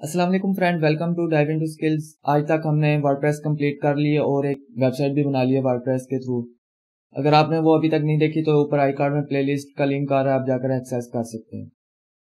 अस्सलाम वालेकुम friend, welcome to dive into skills. आज तक हमने वर्डप्रेस कंप्लीट कर ली है और एक वेबसाइट भी बना ली है वर्डप्रेस के थ्रू। अगर आपने वो अभी तक नहीं देखी तो ऊपर आई कार्ड में प्लेलिस्ट का लिंक आ रहा है, आप जाकर एक्सेस कर सकते हैं।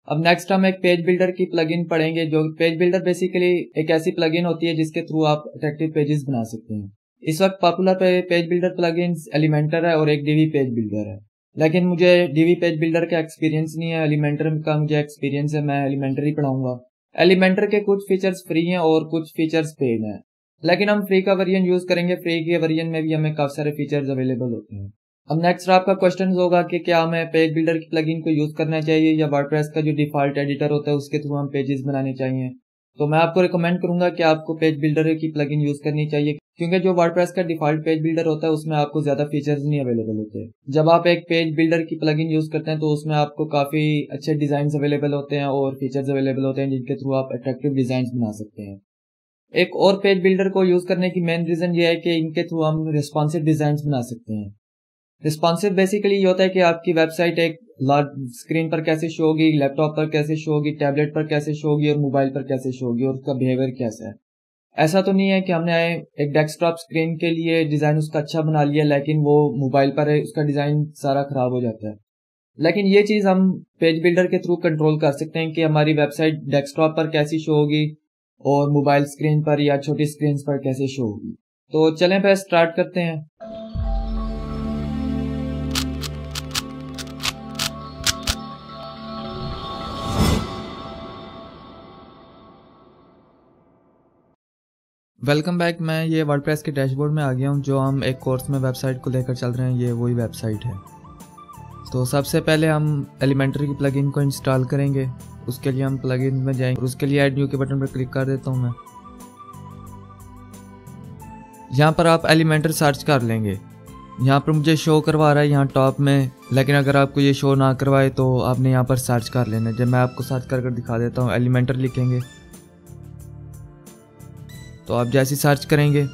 अब नेक्स्ट हम एक पेज बिल्डर की प्लगइन पढ़ेंगे। जो पेज बिल्डर बेसिकली एक ऐसी प्लगइन होती है जिसके थ्रू आप अट्रैक्टिव पेजेस बना सकते हैं। इस वक्त popular page builder plugin Elementor है और एक डीवी पेज बिल्डर है, लेकिन मुझे डीवी पेज बिल्डर का एक्सपीरियंस नहीं है, एलिमेंटर का मुझे एक्सपीरियंस है। मैं एलिमेंटर ही पढ़ाऊंगा। एलिमेंटर के कुछ फीचर्स फ्री हैं और कुछ फीचर्स पेड हैं, लेकिन हम फ्री का वेरिएंट यूज करेंगे। फ्री के वेरिएंट में भी हमें काफी सारे फीचर्स अवेलेबल होते हैं। अब नेक्स्ट आपका क्वेश्चन होगा कि क्या हमें पेज बिल्डर की प्लगइन को यूज करना चाहिए या वर्डप्रेस का जो डिफॉल्ट एडिटर होता है उसके थ्रू हम पेजेस बनाने चाहिए। तो मैं आपको रिकमेंड करूंगा कि आपको पेज बिल्डर की प्लगइन यूज करनी चाहिए, क्योंकि जो वर्डप्रेस का डिफॉल्ट पेज बिल्डर होता है उसमें आपको ज्यादा फीचर्स नहीं अवेलेबल होते। जब आप एक पेज बिल्डर की प्लगइन यूज करते हैं तो उसमें आपको काफी अच्छे डिजाइन अवेलेबल होते हैं और फीचर्स अवेलेबल होते हैं जिनके थ्रू आप अट्रैक्टिव डिजाइन बना सकते हैं। एक और पेज बिल्डर को यूज करने की मेन रीजन ये है कि इनके थ्रू हम रिस्पॉन्सिव डिजाइन बना सकते हैं। रिस्पॉन्सिव बेसिकली ये होता है कि आपकी वेबसाइट एक लार्ज स्क्रीन पर कैसे शो होगी, लैपटॉप पर कैसे शो होगी, टैबलेट पर कैसे शो होगी और मोबाइल पर कैसे शो होगी और उसका बिहेवियर कैसा है। ऐसा तो नहीं है कि हमने एक डेस्कटॉप स्क्रीन के लिए डिजाइन उसका अच्छा बना लिया लेकिन वो मोबाइल पर है उसका डिजाइन सारा खराब हो जाता है। लेकिन ये चीज हम पेज बिल्डर के थ्रू कंट्रोल कर सकते हैं कि हमारी वेबसाइट डेस्कटॉप पर कैसी शो होगी और मोबाइल स्क्रीन पर या छोटी स्क्रीन पर कैसे शो होगी। तो चलें फिर स्टार्ट करते हैं। Welcome back. मैं ये वर्डप्रेस के डैशबोर्ड में आ गया हूँ। जो हम एक कोर्स में वेबसाइट को लेकर चल रहे हैं ये वही वेबसाइट है। तो सबसे पहले हम एलिमेंटर की प्लगइन को इंस्टॉल करेंगे। उसके लिए हम प्लगइन में जाएंगे और उसके लिए ऐड न्यू के बटन पर क्लिक कर देता हूँ मैं। यहाँ पर आप एलिमेंटर सर्च कर लेंगे। यहाँ पर मुझे शो करवा रहा है यहाँ टॉप में, लेकिन अगर आपको ये शो ना करवाए तो आपने यहाँ पर सर्च कर लेना। जब मैं आपको सर्च कर दिखा देता हूँ, एलिमेंटर लिखेंगे तो आप जैसे सर्च करेंगे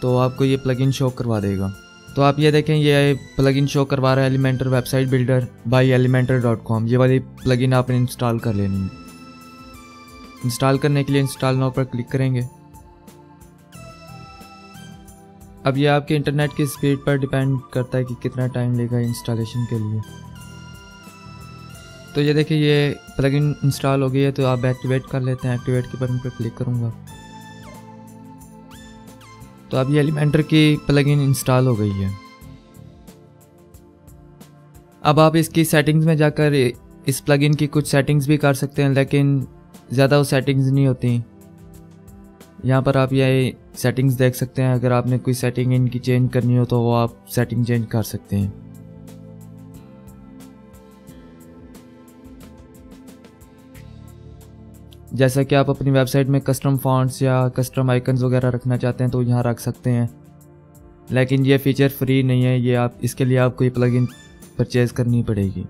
तो आपको ये प्लगइन शो करवा देगा। तो आप ये देखें ये प्लगइन शो करवा रहा है Elementor website builder bye elementor.com। ये वाली प्लगइन आपने इंस्टॉल कर लेनी है। इंस्टॉल करने के लिए इंस्टॉल नाउ पर क्लिक करेंगे। अब ये आपके इंटरनेट की स्पीड पर डिपेंड करता है कि कितना टाइम लेगा इंस्टॉलेशन के लिए। तो ये देखिए ये प्लगइन इंस्टॉल हो गई है। तो आप एक्टिवेट कर लेते हैं। एक्टिवेट के बटन पर क्लिक करूँगा तो अब ये एलिमेंटर की प्लगइन इंस्टॉल हो गई है। अब आप इसकी सेटिंग्स में जाकर इस प्लगइन की कुछ सेटिंग्स भी कर सकते हैं, लेकिन ज़्यादा वो सेटिंग्स नहीं होती। यहाँ पर आप ये सेटिंग्स देख सकते हैं। अगर आपने कोई सेटिंग इनकी चेंज करनी हो तो वो आप सेटिंग चेंज कर सकते हैं। जैसा कि आप अपनी वेबसाइट में कस्टम फॉन्ट्स या कस्टम आइकन्स वगैरह रखना चाहते हैं तो यहाँ रख सकते हैं, लेकिन ये फीचर फ्री नहीं है। ये आप इसके लिए आपको ये प्लगइन परचेज करनी पड़ेगी।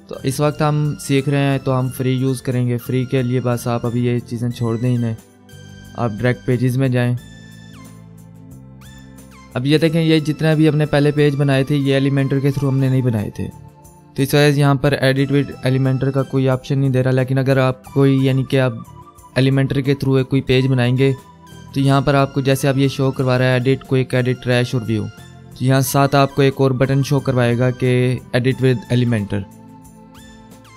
तो इस वक्त हम सीख रहे हैं तो हम फ्री यूज़ करेंगे। फ्री के लिए बस आप अभी ये चीज़ें छोड़ दें इन्हें, आप डायरेक्ट पेजेस में जाएं। अब ये देखें ये जितना भी हमने पहले पेज बनाए थे ये एलिमेंटर के थ्रू हमने नहीं बनाए थे, तो इस वजह से यहाँ पर एडिट विद एलिमेंटर का कोई ऑप्शन नहीं दे रहा। लेकिन अगर आप कोई यानी कि आप एलिमेंटर के थ्रू कोई पेज बनाएंगे तो यहाँ पर आपको जैसे आप ये शो करवा रहा है एडिट क्विक, एडिट ट्रैश और व्यू, तो यहाँ साथ आपको एक और बटन शो करवाएगा कि एडिट विद एलिमेंटर।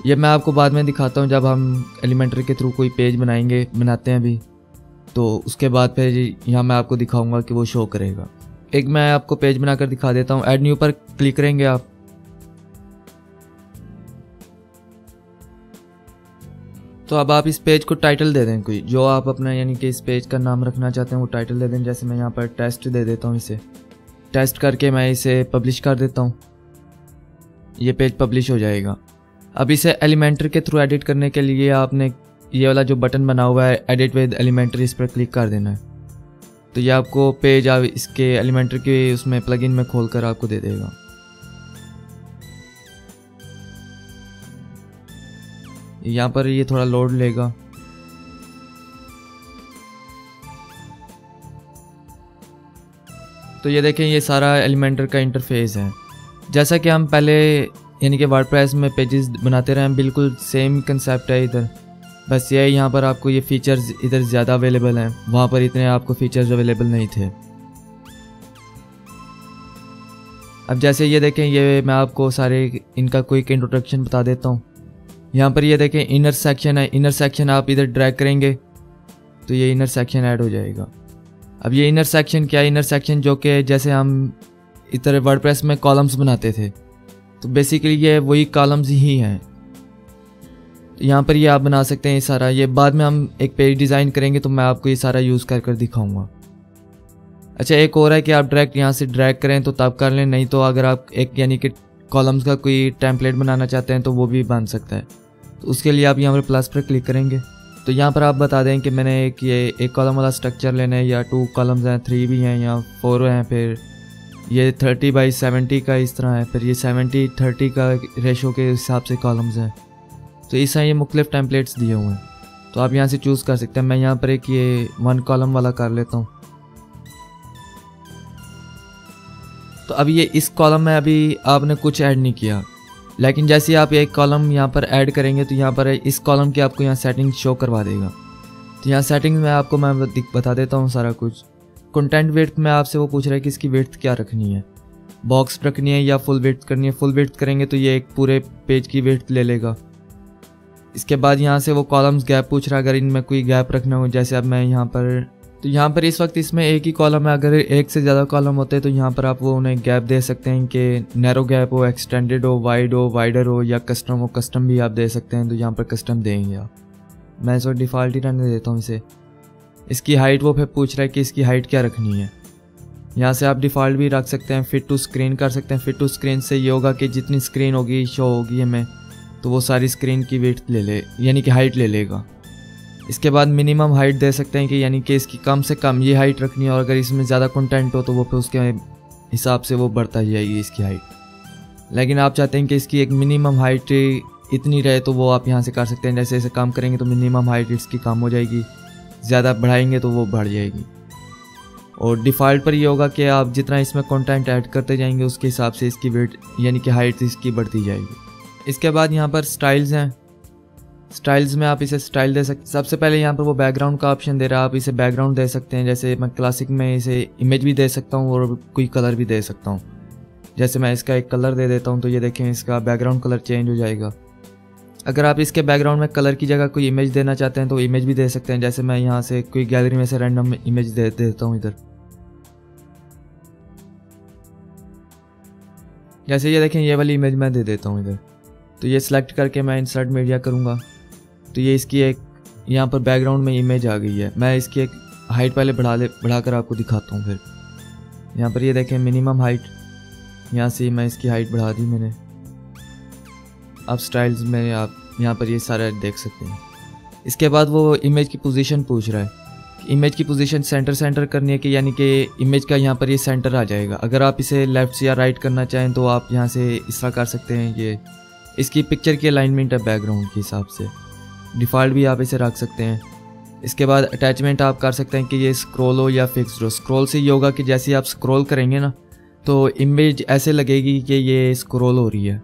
ये मैं आपको बाद में दिखाता हूँ जब हम एलिमेंटर के थ्रू कोई पेज बनाते हैं अभी, तो उसके बाद फिर यहाँ मैं आपको दिखाऊँगा कि वो शो करेगा। एक मैं आपको पेज बनाकर दिखा देता हूँ। ऐड न्यू पर क्लिक करेंगे आप। तो अब आप इस पेज को टाइटल दे दें कोई जो आप अपना यानी कि इस पेज का नाम रखना चाहते हैं वो टाइटल दे दें। जैसे मैं यहाँ पर टेस्ट दे देता हूँ। इसे टेस्ट करके मैं इसे पब्लिश कर देता हूँ। ये पेज पब्लिश हो जाएगा। अब इसे एलिमेंटर के थ्रू एडिट करने के लिए आपने ये वाला जो बटन बना हुआ है एडिट विद एलिमेंटर, इस पर क्लिक कर देना है। तो ये आपको पेज आप इसके एलिमेंटर के उसमें प्लगइन में खोल कर आपको दे देगा। यहाँ पर ये थोड़ा लोड लेगा। तो ये देखें ये सारा एलिमेंटर का इंटरफेस है। जैसा कि हम पहले यानी कि वर्डप्रेस में पेजेस बनाते रहे, बिल्कुल सेम कंसेप्ट है इधर। बस ये यहाँ पर आपको ये फीचर्स इधर ज़्यादा अवेलेबल हैं, वहाँ पर इतने आपको फीचर्स अवेलेबल नहीं थे। अब जैसे ये देखें, ये मैं आपको सारे इनका क्विक इंट्रोडक्शन बता देता हूँ। यहाँ पर ये देखें इनर सेक्शन है, इनर सेक्शन आप इधर ड्रैग करेंगे तो ये इनर सेक्शन ऐड हो जाएगा। अब ये इनर सेक्शन क्या है? इनर सेक्शन जो कि जैसे हम इधर वर्डप्रेस में कॉलम्स बनाते थे, तो बेसिकली ये वही कॉलम्स ही हैं। यहाँ पर ये आप बना सकते हैं। ये सारा ये बाद में हम एक पेज डिज़ाइन करेंगे तो मैं आपको ये सारा यूज़ कर कर दिखाऊंगा। अच्छा, एक और है कि आप डायरेक्ट यहाँ से ड्रैग करें तो तब कर लें, नहीं तो अगर आप एक यानी कि कॉलम्स का कोई टेम्पलेट बनाना चाहते हैं तो वो भी बन सकता है। तो उसके लिए आप यहाँ पर प्लस पर क्लिक करेंगे तो यहाँ पर आप बता दें कि मैंने एक कॉलम वाला स्ट्रक्चर लेना है, या 2 कॉलम्स हैं, 3 भी हैं या 4 हैं, फिर ये 30/70 का इस तरह है, फिर ये 70/30 का रेशो के हिसाब से कॉलम्स हैं। तो इस तरह ये मुख्तलिफ टेम्पलेट्स दिए हुए हैं, तो आप यहाँ से चूज़ कर सकते हैं। मैं यहाँ पर एक ये 1 कॉलम वाला कर लेता हूँ। तो अब ये इस कॉलम में अभी आपने कुछ ऐड नहीं किया, लेकिन जैसे आप एक कॉलम यहाँ पर ऐड करेंगे तो यहाँ पर इस कॉलम की आपको यहाँ सेटिंग शो करवा देगा। तो यहाँ सेटिंग में आपको मैं बता देता हूँ सारा कुछ। कंटेंट विड्थ में आपसे वो पूछ रहा है कि इसकी विड्थ क्या रखनी है, बॉक्स रखनी है या फुल विड्थ करनी है। फुल विड्थ करेंगे तो ये एक पूरे पेज की विड्थ ले लेगा। इसके बाद यहाँ से वो कॉलम्स गैप पूछ रहा है, अगर इनमें कोई गैप रखना हो। जैसे अब मैं यहाँ पर, तो यहाँ पर इस वक्त इसमें एक ही कॉलम है, अगर एक से ज़्यादा कॉलम होते हैं तो यहाँ पर आप वो उन्हें गैप दे सकते हैं कि नैरो गैप हो, एक्सटेंडेड हो, वाइडर हो या कस्टम हो। कस्टम भी आप दे सकते हैं, तो यहाँ पर कस्टम देंगे आप। मैं इस वक्त डिफ़ॉल्ट ही रहने देता हूँ इसे। इसकी हाइट वो फिर पूछ रहा है कि इसकी हाइट क्या रखनी है। यहाँ से आप डिफ़ॉल्ट भी रख सकते हैं, फिट टू स्क्रीन कर सकते हैं। फिट टू स्क्रीन से ये होगा कि जितनी स्क्रीन होगी शो होगी हमें, तो वो सारी स्क्रीन की विड्थ ले ले, यानी कि हाइट ले लेगा। इसके बाद मिनिमम हाइट दे सकते हैं कि यानी कि इसकी कम से कम ये हाइट रखनी है, और अगर इसमें ज़्यादा कंटेंट हो तो वो फिर उसके हिसाब से वो बढ़ता जाएगी इसकी हाइट। लेकिन आप चाहते हैं कि इसकी एक मिनिमम हाइट इतनी रहे तो वो आप यहाँ से कर सकते हैं। जैसे जैसे काम करेंगे तो मिनिमम हाइट इसकी कम हो जाएगी, ज़्यादा बढ़ाएंगे तो वो बढ़ जाएगी। और डिफ़ॉल्ट पर ये होगा कि आप जितना इसमें कंटेंट ऐड करते जाएंगे उसके हिसाब से इसकी विड्थ यानी कि हाइट इसकी बढ़ती जाएगी। इसके बाद यहाँ पर स्टाइल्स हैं। स्टाइल्स में आप इसे स्टाइल दे सकते। सबसे पहले यहाँ पर वो बैकग्राउंड का ऑप्शन दे रहा है, आप इसे बैकग्राउंड दे सकते हैं। जैसे मैं क्लासिक में इसे इमेज भी दे सकता हूँ और कोई कलर भी दे सकता हूँ। जैसे मैं इसका एक कलर दे देता हूँ तो ये देखें इसका बैकग्राउंड कलर चेंज हो जाएगा। अगर आप इसके बैकग्राउंड में कलर की जगह कोई इमेज देना चाहते हैं तो इमेज भी दे सकते हैं। जैसे मैं यहाँ से कोई गैलरी में से रैंडम इमेज दे देता हूँ इधर। जैसे ये देखें ये वाली इमेज मैं दे देता हूँ इधर। तो ये सिलेक्ट करके मैं इंसर्ट मीडिया करूँगा तो ये इसकी एक यहाँ पर बैकग्राउंड में इमेज आ गई है। मैं इसकी एक हाइट पहले बढ़ाकर आपको दिखाता हूँ। फिर यहाँ पर ये देखें मिनिमम हाइट, यहाँ से मैं इसकी हाइट बढ़ा दी मैंने। अब स्टाइल्स में आप यहाँ पर ये सारा देख सकते हैं। इसके बाद वो इमेज की पोजीशन पूछ रहा है। इमेज की पोजीशन सेंटर करनी है कि यानी कि इमेज का यहाँ पर ये सेंटर आ जाएगा। अगर आप इसे लेफ़्ट से या राइट करना चाहें तो आप यहाँ से इस तरह कर सकते हैं। ये इसकी पिक्चर की अलाइनमेंट है बैकग्राउंड के हिसाब से। डिफ़ॉल्ट भी आप इसे रख सकते हैं। इसके बाद अटैचमेंट आप कर सकते हैं कि ये स्क्रॉल हो या फिक्स्ड हो। स्क्रॉल से ये होगा कि जैसे आप स्क्रॉल करेंगे ना तो इमेज ऐसे लगेगी कि ये स्क्रॉल हो रही है।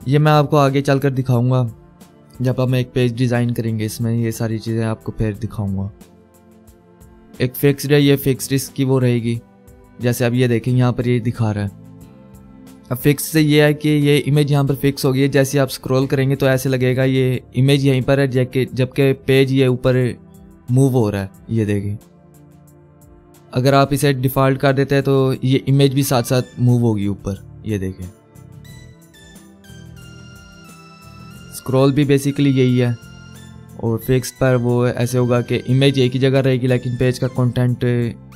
ये मैं आपको आगे चलकर दिखाऊंगा जब हम एक पेज डिज़ाइन करेंगे, इसमें ये सारी चीज़ें आपको फिर दिखाऊंगा। एक फिक्स्ड है, ये फिक्स्ड इसकी वो रहेगी। जैसे अब ये देखें यहाँ पर ये दिखा रहा है। अब फिक्स से ये है कि ये इमेज यहाँ पर फिक्स हो गई है। जैसे आप स्क्रॉल करेंगे तो ऐसे लगेगा ये इमेज यहीं पर है, जबकि पेज ये ऊपर मूव हो रहा है। ये देखें, अगर आप इसे डिफ़ॉल्ट कर देते हैं तो ये इमेज भी साथ साथ मूव होगी ऊपर। ये देखें, स्क्रॉल भी बेसिकली यही है। और फिक्स पर वो ऐसे होगा कि इमेज एक ही जगह रहेगी लेकिन पेज का कंटेंट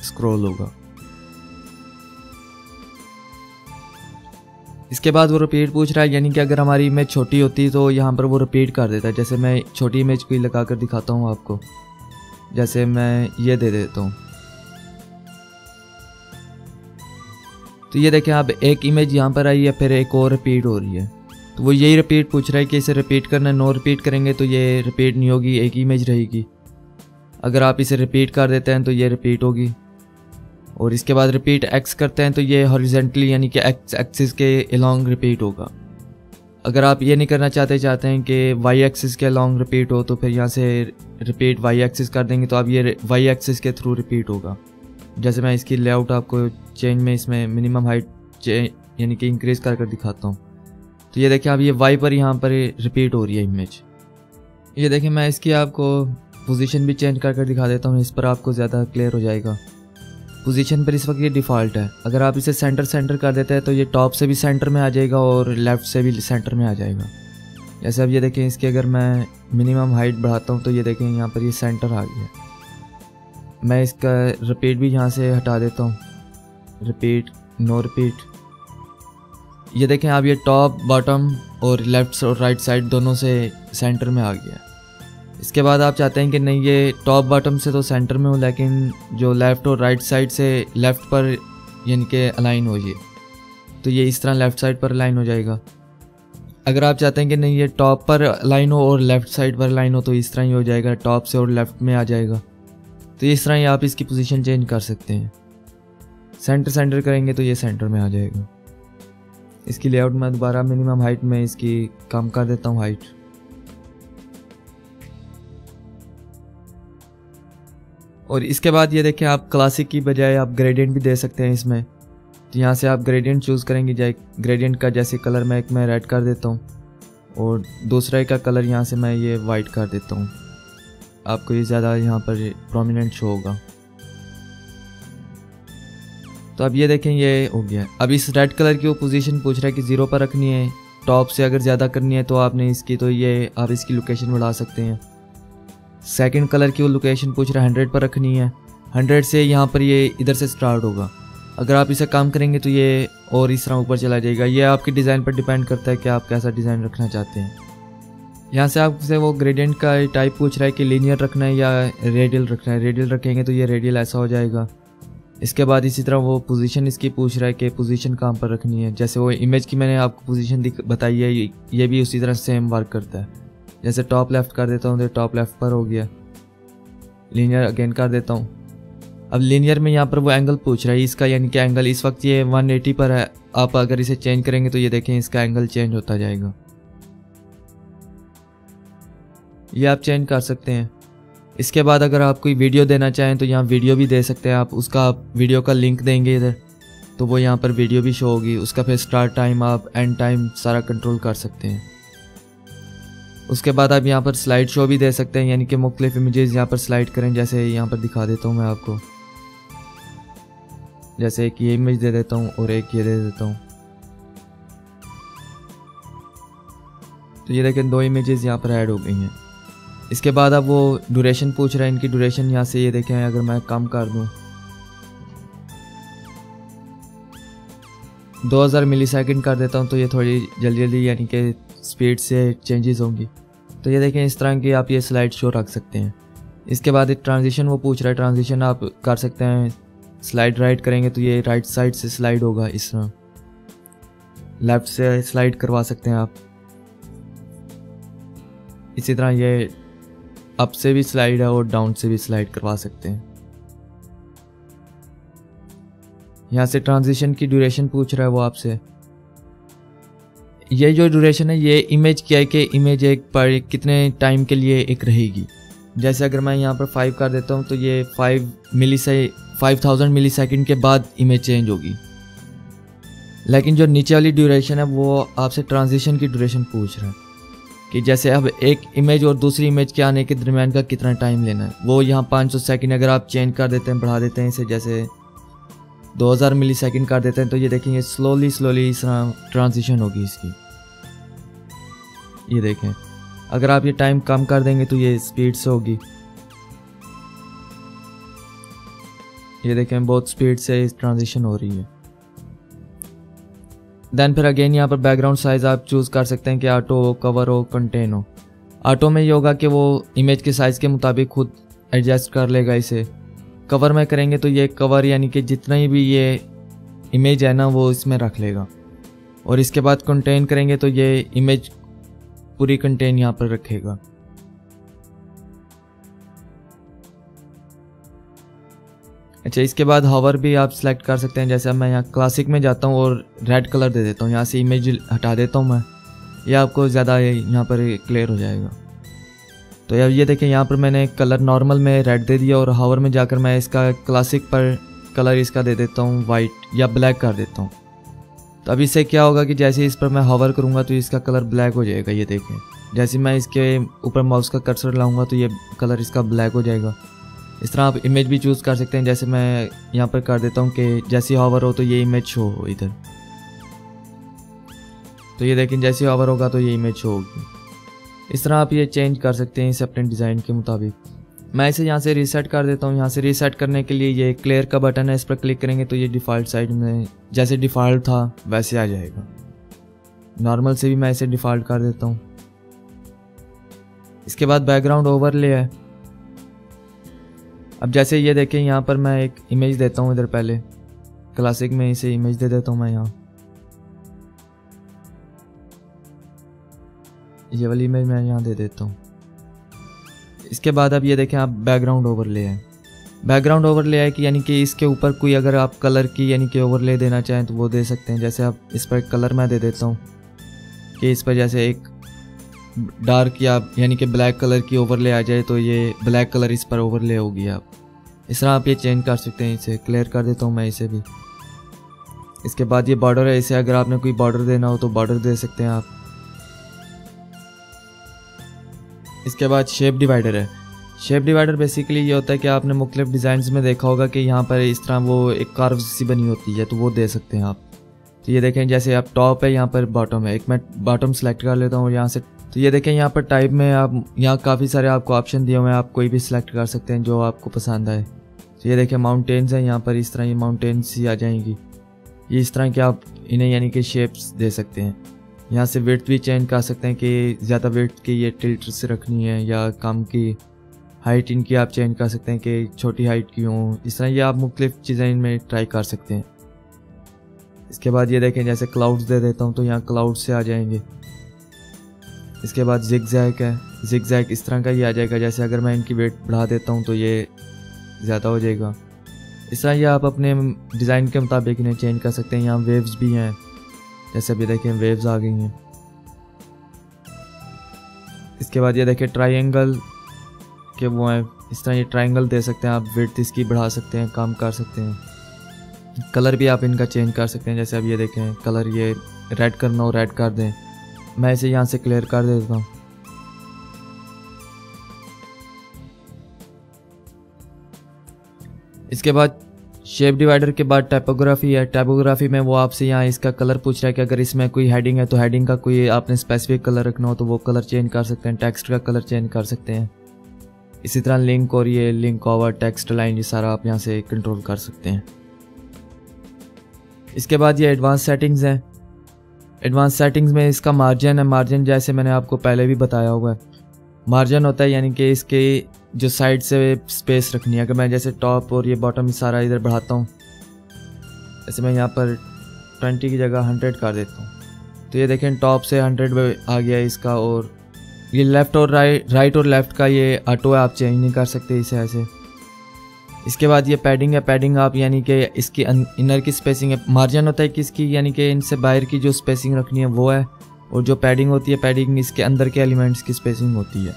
स्क्रॉल होगा। इसके बाद वो रिपीट पूछ रहा है, यानी कि अगर हमारी इमेज छोटी होती तो यहाँ पर वो रिपीट कर देता है। जैसे मैं छोटी इमेज कोई लगा कर दिखाता हूँ आपको। जैसे मैं ये दे देता हूँ तो ये देखें आप एक इमेज यहाँ पर आई है, फिर एक और रिपीट हो रही है। तो वो यही रिपीट पूछ रहा है कि इसे रिपीट करना है। नो रिपीट करेंगे तो ये रिपीट नहीं होगी, एक इमेज रहेगी। अगर आप इसे रिपीट कर देते हैं तो ये रिपीट होगी। और इसके बाद रिपीट एक्स करते हैं तो ये हॉरिजेंटली यानी कि एक्स एक्सिस के अलोंग रिपीट होगा। अगर आप ये नहीं करना चाहते हैं कि वाई एक्सिस के लॉन्ग रिपीट हो, तो फिर यहाँ से रिपीट वाई एक्सिस कर देंगे तो अब ये वाई एक्सिस के थ्रू रिपीट होगा। जैसे मैं इसकी लेआउट आपको चेंज में इसमें मिनिमम हाइट यानी कि इंक्रीज़ कर दिखाता हूँ। तो ये देखें अब ये वाई पर यहाँ पर रिपीट हो रही है इमेज। ये देखें मैं इसकी आपको पोजीशन भी चेंज कर दिखा देता हूँ, इस पर आपको ज़्यादा क्लियर हो जाएगा। पोजीशन पर इस वक्त ये डिफ़ॉल्ट है। अगर आप इसे सेंटर कर देते हैं तो ये टॉप से भी सेंटर में आ जाएगा और लेफ़्ट से भी सेंटर में आ जाएगा। जैसे अब ये देखें इसकी अगर मैं मिनिमम हाइट बढ़ाता हूँ तो ये देखें यहाँ पर ये सेंटर आ गया। मैं इसका रिपीट भी यहाँ से हटा देता हूँ, रिपीट नो रिपीट। ये देखें अब ये टॉप बॉटम और लेफ़्ट और राइट साइड दोनों से सेंटर में आ गया। इसके बाद आप चाहते हैं कि नहीं ये टॉप बॉटम से तो सेंटर में हो, लेकिन जो लेफ़्ट और राइट साइड से लेफ़्ट पर यानी कि अलाइन हो, ये तो ये इस तरह लेफ़्ट साइड पर अलाइन हो जाएगा। अगर आप चाहते हैं कि नहीं ये टॉप पर अलाइन हो और लेफ़्ट साइड पर अलाइन हो तो इस तरह ही हो जाएगा, टॉप से और लेफ़्ट में आ जाएगा। तो इस तरह ही आप इसकी पोजीशन चेंज कर सकते हैं। सेंटर करेंगे तो ये सेंटर में आ जाएगा। इसकी लेआउट मैं दोबारा मिनिमम हाइट में इसकी कम कर देता हूँ हाइट। और इसके बाद ये देखें आप क्लासिक की बजाय आप ग्रेडियंट भी दे सकते हैं इसमें। तो यहाँ से आप ग्रेडियंट चूज़ करेंगे, जाए ग्रेडियंट का जैसे कलर मैं एक में रेड कर देता हूँ और दूसरा का कलर यहाँ से मैं ये वाइट कर देता हूँ। आपको ये ज़्यादा यहाँ पर प्रोमिनेंट शो होगा। तो अब ये देखें ये हो गया। अब इस रेड कलर की वो पोजीशन पूछ रहा है कि 0 पर रखनी है, टॉप से अगर ज़्यादा करनी है तो आपने इसकी तो ये आप इसकी लोकेशन बढ़ा सकते हैं। सेकंड कलर की वो लोकेशन पूछ रहा है 100 पर रखनी है, 100 से यहाँ पर ये इधर से स्टार्ट होगा। अगर आप इसे काम करेंगे तो ये और इस तरह ऊपर चला जाएगा। ये आपके डिज़ाइन पर डिपेंड करता है कि आप कैसा डिज़ाइन रखना चाहते हैं। यहाँ से आपसे वो ग्रेडियंट का टाइप पूछ रहा है कि लीनियर रखना है या रेडियल रखना है। रेडियल रखेंगे तो ये रेडियल ऐसा हो जाएगा। इसके बाद इसी तरह वो पोजीशन इसकी पूछ रहा है कि पोजीशन कहाँ पर रखनी है। जैसे वो इमेज की मैंने आपको पोजीशन बताई है, ये भी उसी तरह सेम वर्क करता है। जैसे टॉप लेफ़्ट कर देता हूँ तो टॉप लेफ़्ट पर हो गया। लीनियर अगेन कर देता हूँ। अब लीनियर में यहाँ पर वो एंगल पूछ रहा है इसका, यानी कि एंगल इस वक्त ये 180 पर है। आप अगर इसे चेंज करेंगे तो ये देखें इसका एंगल चेंज होता जाएगा। ये आप चेंज कर सकते हैं। इसके बाद अगर आप कोई वीडियो देना चाहें तो यहाँ वीडियो भी दे सकते हैं आप। उसका वीडियो का लिंक देंगे इधर तो वो यहाँ पर वीडियो भी शो होगी। उसका फिर स्टार्ट टाइम आप एंड टाइम सारा कंट्रोल कर सकते हैं। उसके बाद आप यहाँ पर स्लाइड शो भी दे सकते हैं, यानी कि मुख्तलिफ इमेजेस यहाँ पर स्लाइड करें। जैसे यहाँ पर दिखा देता हूँ मैं आपको, जैसे एक ये इमेज दे देता हूँ और एक ये दे देता हूँ। तो ये देखें 2 इमेजेस यहाँ पर ऐड हो गई हैं। इसके बाद अब वो ड्यूरेशन पूछ रहा है। इनकी ड्यूरेशन यहाँ से ये देखें अगर मैं कम कर दूँ 2000 मिलीसेकंड कर देता हूँ तो ये थोड़ी जल्दी यानी कि स्पीड से चेंजेस होंगी। तो ये देखें इस तरह की आप ये स्लाइड शो रख सकते हैं। इसके बाद एक ट्रांजिशन वो पूछ रहा है, ट्रांजिशन आप कर सकते हैं। स्लाइड राइट करेंगे तो ये राइट साइड से स्लाइड होगा, इस तरह लेफ़्ट से स्लाइड करवा सकते हैं आप। इसी तरह ये अप से भी स्लाइड है और डाउन से भी स्लाइड करवा सकते हैं। यहाँ से ट्रांजिशन की ड्यूरेशन पूछ रहा है वो आपसे। ये जो ड्यूरेशन है ये इमेज क्या है कि इमेज एक पर कितने टाइम के लिए एक रहेगी। जैसे अगर मैं यहाँ पर 5 कर देता हूँ तो ये 5000 मिलीसेकंड के बाद इमेज चेंज होगी। लेकिन जो नीचे वाली ड्यूरेशन है वो आपसे ट्रांजिशन की ड्यूरेशन पूछ रहा है कि जैसे अब एक इमेज और दूसरी इमेज के आने के दरमियान का कितना टाइम लेना है। वो यहाँ 500 सेकंड अगर आप चेंज कर देते हैं, बढ़ा देते हैं इसे, जैसे 2000 मिलीसेकंड कर देते हैं तो ये देखेंगे स्लोली इस तरह ट्रांजिशन होगी इसकी। ये देखें अगर आप ये टाइम कम कर देंगे तो ये स्पीड से होगी। ये देखें बहुत स्पीड से ट्रांजिशन हो रही है। देन फिर अगेन यहाँ पर बैकग्राउंड साइज़ आप चूज़ कर सकते हैं कि ऑटो हो, कवर हो, कंटेन हो। ऑटो में ये होगा कि वो इमेज के साइज़ के मुताबिक खुद एडजस्ट कर लेगा इसे। कवर में करेंगे तो ये कवर यानी कि जितना ही भी ये इमेज है ना वो इसमें रख लेगा। और इसके बाद कंटेन करेंगे तो ये इमेज पूरी कंटेन यहाँ पर रखेगा। अच्छा, इसके बाद हॉवर भी आप सेलेक्ट कर सकते हैं। जैसे मैं यहाँ क्लासिक में जाता हूँ और रेड कलर दे देता हूँ, यहाँ से इमेज हटा देता हूँ मैं ये आपको ज़्यादा यहाँ पर क्लियर हो जाएगा। तो यार ये देखें यहाँ पर मैंने कलर नॉर्मल में रेड दे दिया और हावर में जाकर मैं इसका क्लासिक पर कलर इसका दे देता हूँ वाइट या ब्लैक कर देता हूँ। तो अब इससे क्या होगा कि जैसे इस पर मैं हावर करूँगा तो इसका कलर ब्लैक हो जाएगा। ये देखें जैसे मैं इसके ऊपर माउस का कर्सर लाऊंगा तो ये कलर इसका ब्लैक हो जाएगा। इस तरह आप इमेज भी चूज़ कर सकते हैं। जैसे मैं यहाँ पर कर देता हूँ कि जैसे हावर हो तो ये इमेज शो हो इधर। तो ये देखें जैसे हावर होगा तो ये इमेज शो होगी। इस तरह आप ये चेंज कर सकते हैं इसे अपने डिज़ाइन के मुताबिक। मैं इसे यहाँ से रीसेट कर देता हूँ। यहाँ से रीसेट करने के लिए ये क्लियर का बटन है, इस पर क्लिक करेंगे तो ये डिफ़ॉल्ट साइड में जैसे डिफ़ॉल्ट था वैसे आ जाएगा। नॉर्मल से भी मैं इसे डिफ़ॉल्ट कर देता हूँ। इसके बाद बैकग्राउंड ओवरले है। अब जैसे ये देखें यहाँ पर मैं एक इमेज देता हूँ इधर, पहले क्लासिक में इसे इमेज दे देता हूँ मैं यहाँ। ये वाली इमेज मैं यहाँ दे देता हूँ। इसके बाद अब ये देखें आप बैकग्राउंड ओवरले है। बैकग्राउंड ओवरले है कि यानी कि इसके ऊपर कोई अगर आप कलर की यानी कि ओवरले देना चाहें तो वो दे सकते हैं। जैसे आप इस पर कलर मैं दे देता हूँ कि इस पर जैसे एक डार्क या यानी कि ब्लैक कलर की ओवरले आ जाए तो ये ब्लैक कलर इस पर ओवरले होगी। आप इस तरह आप ये चेंज कर सकते हैं। इसे क्लियर कर देता हूँ मैं इसे भी। इसके बाद ये बॉर्डर है, इसे अगर आपने कोई बॉर्डर देना हो तो बॉर्डर दे सकते हैं आप। इसके बाद शेप डिवाइडर है। शेप डिवाइडर बेसिकली ये होता है कि आपने मुख्तलिफ डिज़ाइंस में देखा होगा कि यहाँ पर इस तरह वो एक कर्व सी बनी होती है तो वो दे सकते हैं आप। तो ये देखें जैसे आप टॉप है, यहाँ पर बॉटम है। एक मैं बॉटम सेलेक्ट कर लेता हूँ यहाँ से। तो ये देखें यहाँ पर टाइप में आप यहाँ काफ़ी सारे आपको ऑप्शन दिए हुए हैं, आप कोई भी सिलेक्ट कर सकते हैं जो आपको पसंद आए। तो ये देखें माउंटेन्स हैं यहाँ पर, इस तरह ये माउंटेन्स ही आ जाएंगी। ये इस तरह के आप इन्हें यानी कि शेप्स दे सकते हैं। यहाँ से विड्थ भी चेंज कर सकते हैं कि ज़्यादा विड्थ की ये टिल्ट से रखनी है या कम की। हाइट इनकी आप चेंज कर सकते हैं कि छोटी हाइट की हो। इस तरह ये आप मुख्तलिफ चीज़ें इनमें ट्राई कर सकते हैं। इसके बाद ये देखें जैसे क्लाउड्स दे देता हूँ तो यहाँ क्लाउड से आ जाएंगे। इसके बाद जिगजैग है। जिगजैग इस तरह का ही आ जाएगा। जैसे अगर मैं इनकी वेट बढ़ा देता हूँ तो ये ज़्यादा हो जाएगा। इस तरह ये आप अपने डिज़ाइन के मुताबिक इन्हें चेंज कर सकते हैं। यहाँ वेव्स भी हैं, जैसे अभी देखें वेव्स आ गई हैं। इसके बाद ये देखें ट्रायंगल के वो हैं, इस तरह ये ट्रायंगल दे सकते हैं आप। विड्थ इसकी बढ़ा सकते हैं, कम कर सकते हैं। कलर भी आप इनका चेंज कर सकते हैं। जैसे अब ये देखें कलर ये रेड करना हो रेड कर दें। मैं इसे यहाँ से क्लियर कर देता हूँ। इसके बाद शेप डिवाइडर के बाद टाइपोग्राफी है। टाइपोग्राफी में वो आपसे यहाँ इसका कलर पूछ रहा है कि अगर इसमें कोई हेडिंग है तो हेडिंग का कोई आपने स्पेसिफिक कलर रखना हो तो वो कलर चेंज कर सकते हैं। टेक्स्ट का कलर चेंज कर सकते हैं। इसी तरह लिंक और ये लिंक ओवर टेक्स्ट लाइन ये सारा आप यहाँ से कंट्रोल कर सकते हैं। इसके बाद ये एडवांस सेटिंग्स हैं। एडवांस सेटिंग्स में इसका मार्जिन है। मार्जिन जैसे मैंने आपको पहले भी बताया हुआ है, मार्जिन होता है यानी कि इसके जो साइड से स्पेस रखनी है। अगर मैं जैसे टॉप और ये बॉटम सारा इधर बढ़ाता हूँ, जैसे मैं यहाँ पर 20 की जगह 100 कर देता हूँ तो ये देखें टॉप से 100 आ गया इसका। और ये लेफ़्ट और राइट और लेफ़्ट का ये ऑटो है, आप चेंज नहीं कर सकते इसे ऐसे। इसके बाद ये पैडिंग है। पैडिंग आप यानी कि इसकी इनर की स्पेसिंग है। मार्जिन होता है कि इसकी यानी कि इनसे बाहर की जो स्पेसिंग रखनी है वो है, और जो पैडिंग होती है पैडिंग इसके अंदर के एलिमेंट्स की स्पेसिंग होती है।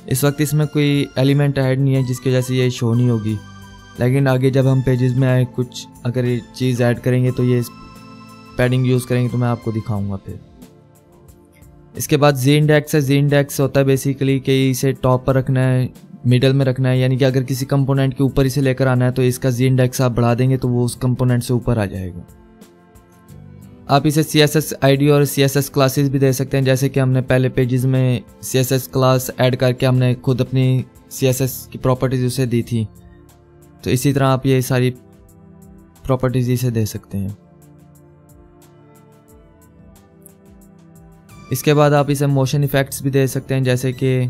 इस वक्त इसमें कोई एलिमेंट ऐड नहीं है जिसकी वजह से ये शो नहीं होगी, लेकिन आगे जब हम पेजेस में आए कुछ अगर ये चीज़ ऐड करेंगे तो ये पैडिंग यूज़ करेंगे तो मैं आपको दिखाऊंगा फिर। इसके बाद जी इंडेक्स है। जी इंडेक्स होता है बेसिकली कि इसे टॉप पर रखना है, मिडल में रखना है, यानी कि अगर किसी कंपोनेंट के ऊपर इसे लेकर आना है तो इसका जी इंडेक्स आप बढ़ा देंगे तो वो उस कंपोनेंट से ऊपर आ जाएगा। आप इसे CSS ID और CSS क्लासेस भी दे सकते हैं। जैसे कि हमने पहले पेजेस में CSS क्लास ऐड करके हमने खुद अपनी CSS की प्रॉपर्टीज उसे दी थी, तो इसी तरह आप ये सारी प्रॉपर्टीज इसे दे सकते हैं। इसके बाद आप इसे मोशन इफेक्ट्स भी दे सकते हैं, जैसे कि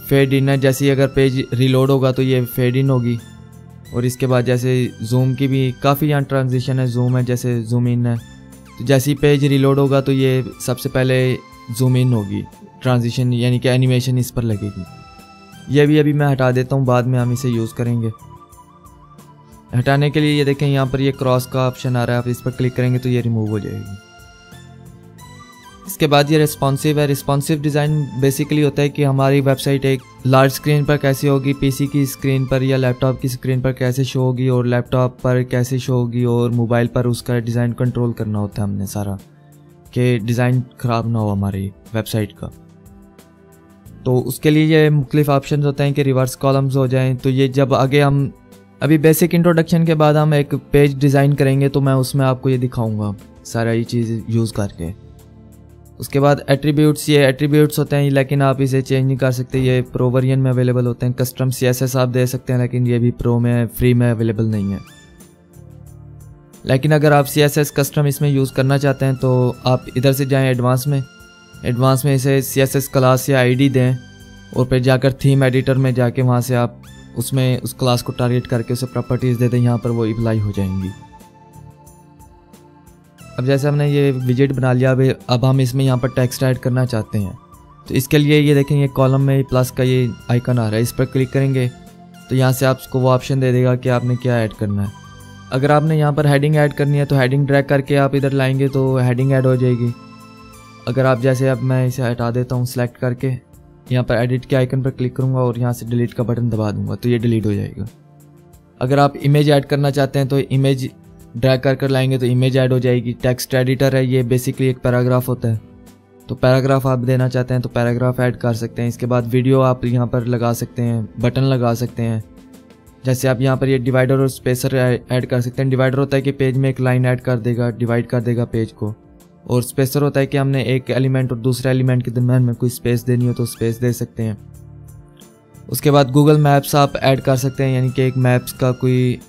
फेड इन है। जैसे अगर पेज रीलोड होगा तो ये फेड इन होगी। और इसके बाद जैसे जूम की भी काफ़ी यहाँ ट्रांजिशन है, जूम है जैसे जूम इन है। तो जैसे ही पेज रीलोड होगा तो ये सबसे पहले जूम इन होगी, ट्रांजिशन यानी कि एनिमेशन इस पर लगेगी। ये भी अभी मैं हटा देता हूँ, बाद में हम इसे यूज़ करेंगे। हटाने के लिए ये देखें यहाँ पर ये क्रॉस का ऑप्शन आ रहा है, आप इस पर क्लिक करेंगे तो ये रिमूव हो जाएगी। इसके बाद ये रिस्पॉन्सिव है। रिस्पॉन्सिव डिज़ाइन बेसिकली होता है कि हमारी वेबसाइट एक लार्ज स्क्रीन पर कैसे होगी, पीसी की स्क्रीन पर या लैपटॉप की स्क्रीन पर कैसे शो होगी, और लैपटॉप पर कैसे शो होगी, और मोबाइल पर उसका डिज़ाइन कंट्रोल करना होता है हमने सारा, कि डिज़ाइन ख़राब ना हो हमारी वेबसाइट का। तो उसके लिए ये मुख्तलिफ ऑप्शन होते हैं कि रिवर्स कॉलम्स हो जाएँ। तो ये जब आगे हम अभी बेसिक इंट्रोडक्शन के बाद हम एक पेज डिज़ाइन करेंगे तो मैं उसमें आपको ये दिखाऊंगा सारा ये चीज़ यूज़ करके। उसके बाद एट्रीब्यूट्स, ये एट्रीब्यूट्स होते हैं लेकिन आप इसे चेंज नहीं कर सकते, ये प्रो वर्जन में अवेलेबल होते हैं। कस्टम CSS आप दे सकते हैं लेकिन ये भी प्रो में फ्री में अवेलेबल नहीं है। लेकिन अगर आप CSS कस्टम इसमें यूज़ करना चाहते हैं तो आप इधर से जाएँ एडवांस में इसे CSS क्लास या ID दें, और फिर जाकर थीम एडिटर में जाके वहाँ से आप उसमें उस क्लास को टारगेट करके उसे प्रॉपर्टीज़ दे दें, यहाँ पर वो अप्लाई हो जाएंगी। अब जैसे हमने ये विजेट बना लिया, अब हम इसमें यहाँ पर टेक्स्ट ऐड करना चाहते हैं। तो इसके लिए ये देखेंगे कॉलम में प्लस का ये आइकन आ रहा है, इस पर क्लिक करेंगे तो यहाँ से आपको वो ऑप्शन दे देगा कि आपने क्या ऐड करना है। अगर आपने यहाँ पर हेडिंग ऐड करनी है तो हेडिंग ड्रैग करके आप इधर लाएंगे तो हेडिंग ऐड हो जाएगी। अगर आप जैसे, अब मैं इसे हटा देता हूँ सेलेक्ट करके, यहाँ पर एडिट के आइकन पर क्लिक करूँगा और यहाँ से डिलीट का बटन दबा दूँगा तो ये डिलीट हो जाएगा। अगर आप इमेज ऐड करना चाहते हैं तो इमेज ड्रैग कर लाएंगे तो इमेज ऐड हो जाएगी। टेक्स्ट एडिटर है, ये बेसिकली एक पैराग्राफ होता है, तो पैराग्राफ आप देना चाहते हैं तो पैराग्राफ ऐड कर सकते हैं। इसके बाद वीडियो आप यहाँ पर लगा सकते हैं, बटन लगा सकते हैं। जैसे आप यहाँ पर ये डिवाइडर और स्पेसर ऐड कर सकते हैं। डिवाइडर होता है कि पेज में एक लाइन ऐड कर देगा, डिवाइड कर देगा पेज को, और स्पेसर होता है कि हमने एक एलिमेंट और दूसरे एलिमेंट के दरम्यान में कोई स्पेस देनी हो तो स्पेस दे सकते हैं। उसके बाद गूगल मैप्स आप ऐड कर सकते हैं, यानी कि एक मैप्स का कोई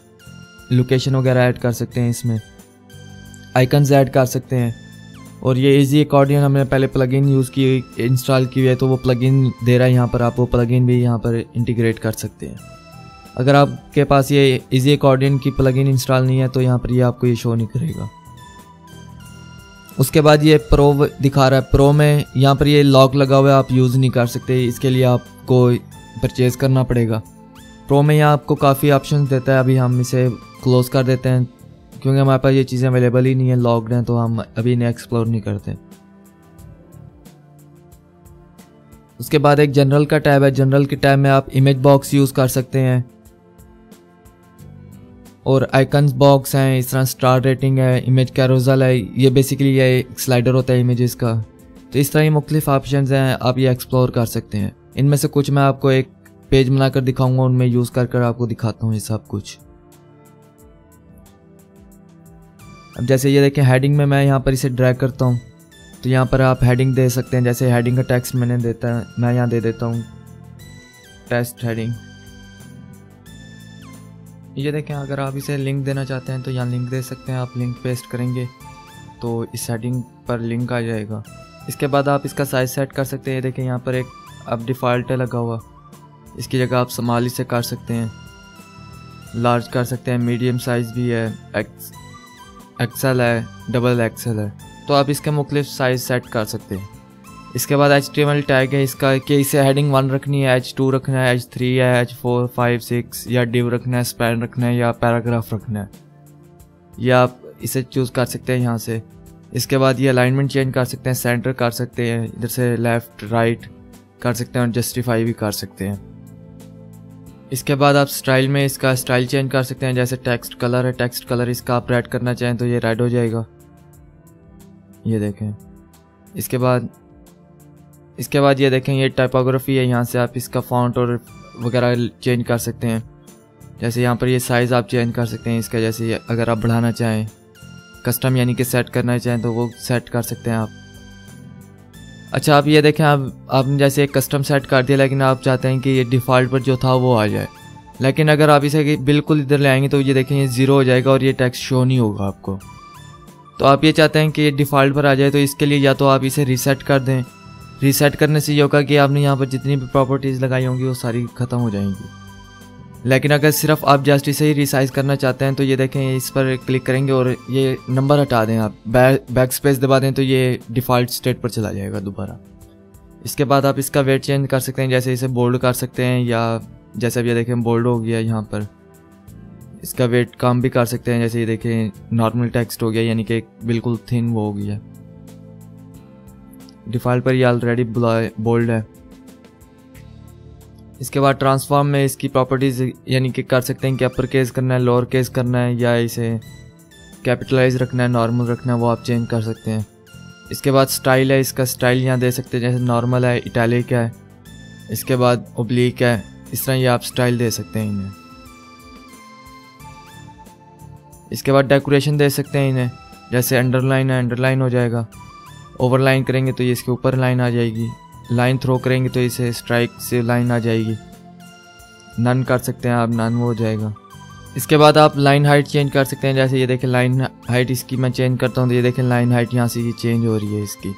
लोकेशन वगैरह ऐड कर सकते हैं। इसमें आइकन्स ऐड कर सकते हैं। और ये इजी अकॉर्डियन हमने पहले प्लगइन यूज़ की, इंस्टॉल की हुई है, तो वो प्लगइन दे रहा है यहाँ पर, आप वो प्लगइन भी यहाँ पर इंटीग्रेट कर सकते हैं। अगर आपके पास ये इजी अकॉर्डियन की प्लगइन इंस्टॉल नहीं है तो यहाँ पर ये आपको ये शो नहीं करेगा। उसके बाद ये प्रो दिखा रहा है, प्रो में यहाँ पर ये लॉक लगा हुआ है, आप यूज़ नहीं कर सकते, इसके लिए आपको परचेज़ करना पड़ेगा। प्रो में यहाँ आपको काफ़ी ऑप्शन देता है। अभी हम इसे क्लोज़ कर देते हैं क्योंकि हमारे पास ये चीज़ें अवेलेबल ही नहीं है, लॉक्ड हैं, तो हम अभी इन्हें एक्सप्लोर नहीं करते। उसके बाद एक जनरल का टैब है, जनरल के टैब में आप इमेज बॉक्स यूज़ कर सकते हैं, और आइकन्स बॉक्स हैं, इस तरह स्टार रेटिंग है, इमेज कैरोसल है, ये बेसिकली ये स्लाइडर होता है इमेजेस का। तो इस तरह ये मुख्तलिफ ऑप्शंस हैं, आप ये एक्सप्लोर कर सकते हैं। इनमें से कुछ मैं आपको एक पेज बनाकर दिखाऊंगा, उनमें यूज़ कर आपको दिखाता हूँ ये सब कुछ। अब जैसे ये देखें हेडिंग में मैं यहाँ पर इसे ड्रैग करता हूँ तो यहाँ पर आप हेडिंग दे सकते हैं। जैसे हेडिंग का टेक्स्ट मैं यहाँ दे देता हूँ टेस्ट हेडिंग। ये देखें, अगर आप इसे लिंक देना चाहते हैं तो यहाँ लिंक दे सकते हैं। आप लिंक पेस्ट करेंगे तो इस हेडिंग पर लिंक आ जाएगा। इसके बाद आप इसका साइज सेट कर सकते हैं। ये देखें यहाँ पर एक अब डिफ़ॉल्ट है लगा हुआ, इसकी जगह आप समाली से कर सकते हैं, लार्ज कर सकते हैं, मीडियम साइज़ भी है, एक्सेल है, डबल एक्सेल है, तो आप इसके मुख्तलिफ साइज़ सेट कर सकते हैं। इसके बाद HTML टैग है इसका कि इसे हेडिंग 1 रखनी है, H2 रखना है, H3 है, H4, 5, 6 या div रखना है, स्पैन रखना है या पैराग्राफ रखना है, ये आप इसे चूज़ कर सकते हैं यहाँ से। इसके बाद ये अलाइनमेंट चेंज कर सकते हैं, सेंटर कर सकते हैं, इधर से लेफ़्ट राइट कर सकते हैं और जस्टिफाई भी कर सकते हैं। इसके बाद आप स्टाइल में इसका स्टाइल चेंज कर सकते हैं। जैसे टेक्स्ट कलर है, टेक्स्ट कलर इसका आप रेड करना चाहें तो ये रेड हो जाएगा, ये देखें। इसके बाद ये देखें, ये टाइपोग्राफी है, यहाँ से आप इसका फॉन्ट और वगैरह चेंज कर सकते हैं। जैसे यहाँ पर ये साइज़ आप चेंज कर सकते हैं इसका, जैसे अगर आप बढ़ाना चाहें, कस्टम यानी कि सेट करना चाहें तो वो सेट कर सकते हैं आप। अच्छा, आप ये देखें, आपने जैसे एक कस्टम सेट कर दिया लेकिन आप चाहते हैं कि ये डिफ़ॉल्ट पर जो था वो आ जाए, लेकिन अगर आप इसे बिल्कुल इधर ले आएंगे तो ये देखें ये 0 हो जाएगा और ये टेक्स्ट शो नहीं होगा आपको। तो आप ये चाहते हैं कि ये डिफ़ॉल्ट पर आ जाए, तो इसके लिए या तो आप इसे रीसेट कर दें। रीसेट करने से ये होगा कि आपने यहाँ पर जितनी भी प्रॉपर्टीज़ लगाई होंगी वो सारी ख़त्म हो जाएंगी। लेकिन अगर सिर्फ आप जस्ट इसे ही रिसाइज करना चाहते हैं तो ये देखें, इस पर क्लिक करेंगे और ये नंबर हटा दें, आप बैक स्पेस दबा दें तो ये डिफ़ॉल्ट स्टेट पर चला जाएगा दोबारा। इसके बाद आप इसका वेट चेंज कर सकते हैं, जैसे इसे बोल्ड कर सकते हैं, या जैसे अब ये देखें बोल्ड हो गया यहाँ पर, इसका वेट कम भी कर सकते हैं। जैसे ये देखें नॉर्मल टेक्स्ट हो गया, यानी कि बिल्कुल थिन वो हो गया। डिफ़ॉल्ट पर ये ऑलरेडी बोल्ड है। इसके बाद ट्रांसफॉर्म में इसकी प्रॉपर्टीज़ यानी कि कर सकते हैं कि अपर केस करना है, लोअर केस करना है, या इसे कैपिटलाइज रखना है, नॉर्मल रखना है, वो आप चेंज कर सकते हैं। इसके बाद स्टाइल है, इसका स्टाइल यहाँ दे सकते हैं, जैसे नॉर्मल है, इटैलिक है, इसके बाद ओब्लिक है, इस तरह ये आप स्टाइल दे सकते हैं इन्हें। इसके बाद डेकोरेशन दे सकते हैं इन्हें, जैसे अंडरलाइन है, अंडरलाइन हो जाएगा, ओवरलाइन करेंगे तो ये इसके ऊपर लाइन आ जाएगी, लाइन थ्रो करेंगे तो इसे स्ट्राइक से लाइन आ जाएगी, नन कर सकते हैं आप, नन हो जाएगा। इसके बाद आप लाइन हाइट चेंज कर सकते हैं, जैसे ये देखें लाइन हाइट इसकी मैं चेंज करता हूँ तो ये देखें लाइन हाइट यहाँ से ये चेंज हो रही है इसकी,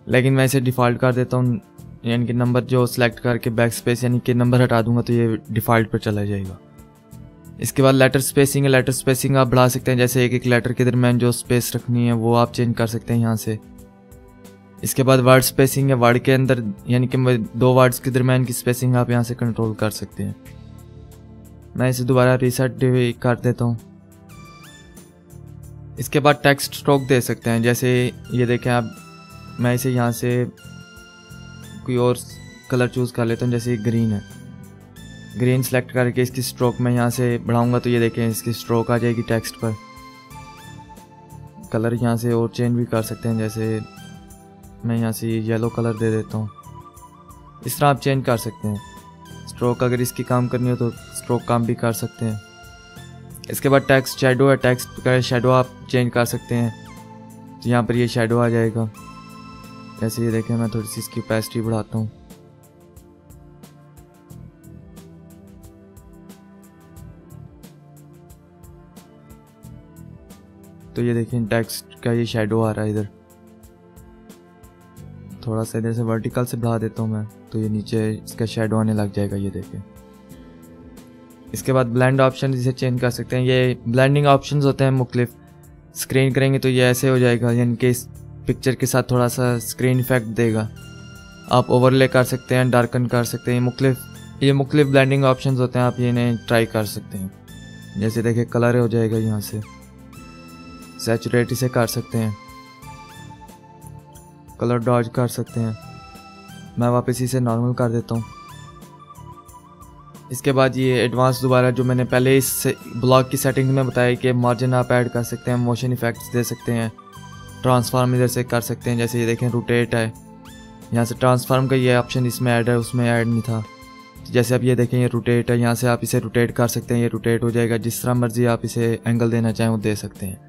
लेकिन मैं इसे डिफ़ॉल्ट कर देता हूँ, यानी कि नंबर जो सिलेक्ट करके बैक स्पेस यानी कि नंबर हटा दूंगा तो ये डिफ़ॉल्ट पर चला जाएगा। इसके बाद लेटर स्पेसिंग है, लेटर स्पेसिंग आप बढ़ा सकते हैं, जैसे एक एक लेटर के दरमियान जो स्पेस रखनी है वो आप चेंज कर सकते हैं यहाँ से। इसके बाद वर्ड स्पेसिंग है, वर्ड के अंदर यानी कि 2 वर्ड्स के दरमियान की स्पेसिंग आप यहाँ से कंट्रोल कर सकते हैं। मैं इसे दोबारा रीसेट कर देता हूँ। इसके बाद टेक्स्ट स्ट्रोक दे सकते हैं, जैसे ये देखें आप, मैं इसे यहाँ से कोई और कलर चूज़ कर लेता हूँ, जैसे ये ग्रीन है, ग्रीन सेलेक्ट करके इसकी स्ट्रोक मैं यहाँ से बढ़ाऊँगा तो ये देखें इसकी स्ट्रोक आ जाएगी टेक्स्ट पर। कलर यहाँ से और चेंज भी कर सकते हैं, जैसे मैं यहाँ से येलो कलर दे देता हूँ, इस तरह आप चेंज कर सकते हैं। स्ट्रोक अगर इसकी काम करनी हो तो स्ट्रोक काम भी कर सकते हैं। इसके बाद टेक्स्ट शैडो है, टेक्स्ट का शैडो आप चेंज कर सकते हैं, तो यहाँ पर ये शैडो आ जाएगा। जैसे ये देखें मैं थोड़ी सी इसकी ओपेसिटी बढ़ाता हूँ, तो ये देखें टेक्स्ट का ये शैडो आ रहा है इधर। थोड़ा सा इधर से वर्टिकल से बढ़ा देता हूँ मैं, तो ये नीचे इसका शैडो आने लग जाएगा, ये देखें। इसके बाद ब्लेंड ऑप्शन इसे चेंज कर सकते हैं, ये ब्लेंडिंग ऑप्शंस होते हैं मुख्तलिफ। स्क्रीन करेंगे तो ये ऐसे हो जाएगा, यानी कि इस पिक्चर के साथ थोड़ा सा स्क्रीन इफेक्ट देगा। आप ओवरले कर सकते हैं, डार्कन कर सकते हैं, ये मुख्तलिफ ब्लेंडिंग ऑप्शंस होते हैं, आप ये इन्हें ट्राई कर सकते हैं। जैसे देखिए कलर हो जाएगा, यहाँ से सैचुरेट इसे कर सकते हैं, कलर डॉज कर सकते हैं। मैं वापस इसे नॉर्मल कर देता हूँ। इसके बाद ये एडवांस दोबारा जो मैंने पहले इस ब्लॉग की सेटिंग में बताया कि मार्जिन आप ऐड कर सकते हैं, मोशन इफेक्ट्स दे सकते हैं, ट्रांसफार्म इधर से कर सकते हैं। जैसे ये देखें रोटेट है, यहाँ से ट्रांसफार्म का ये ऑप्शन इसमें ऐड है, उसमें ऐड नहीं था। जैसे अब ये देखें ये रोटेट है, यहाँ से आप इसे रोटेट कर सकते हैं, ये रोटेट हो जाएगा। जिस तरह मर्जी आप इसे एंगल देना चाहें वो दे सकते हैं।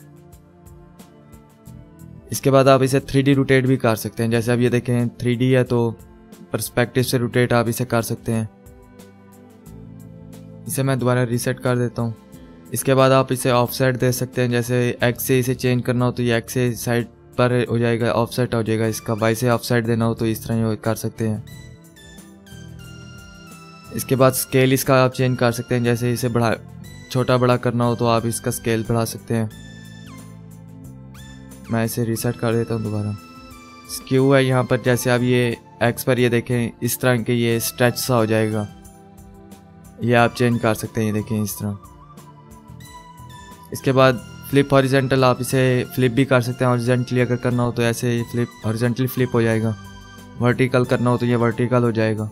इसके बाद आप इसे 3D रोटेट भी कर सकते हैं। जैसे अब ये देखें 3D है तो पर्सपेक्टिव से रोटेट आप इसे कर सकते हैं। इसे मैं दोबारा रीसेट कर देता हूँ। इसके बाद आप इसे ऑफसेट दे सकते हैं, जैसे एक्स से इसे चेंज करना हो तो ये एक्स से साइड पर हो जाएगा, ऑफसेट हो जाएगा इसका। वाई से ऑफसेट देना हो तो इस तरह कर सकते हैं। इसके बाद स्केल इसका आप चेंज कर सकते हैं, जैसे इसे छोटा बड़ा करना हो तो आप इसका स्केल बढ़ा सकते हैं। मैं इसे रीसेट कर देता हूँ दोबारा। स्क्यू है यहाँ पर, जैसे आप ये एक्स पर ये देखें इस तरह के ये स्ट्रेच सा हो जाएगा, ये आप चेंज कर सकते हैं, ये देखें इस तरह। इसके बाद फ्लिप हॉरिजेंटल, आप इसे फ्लिप भी कर सकते हैं। हॉरिजेंटली अगर करना हो तो ऐसे फ्लिप हॉरिजेंटली फ्लिप हो जाएगा, वर्टिकल करना हो तो ये वर्टिकल हो जाएगा।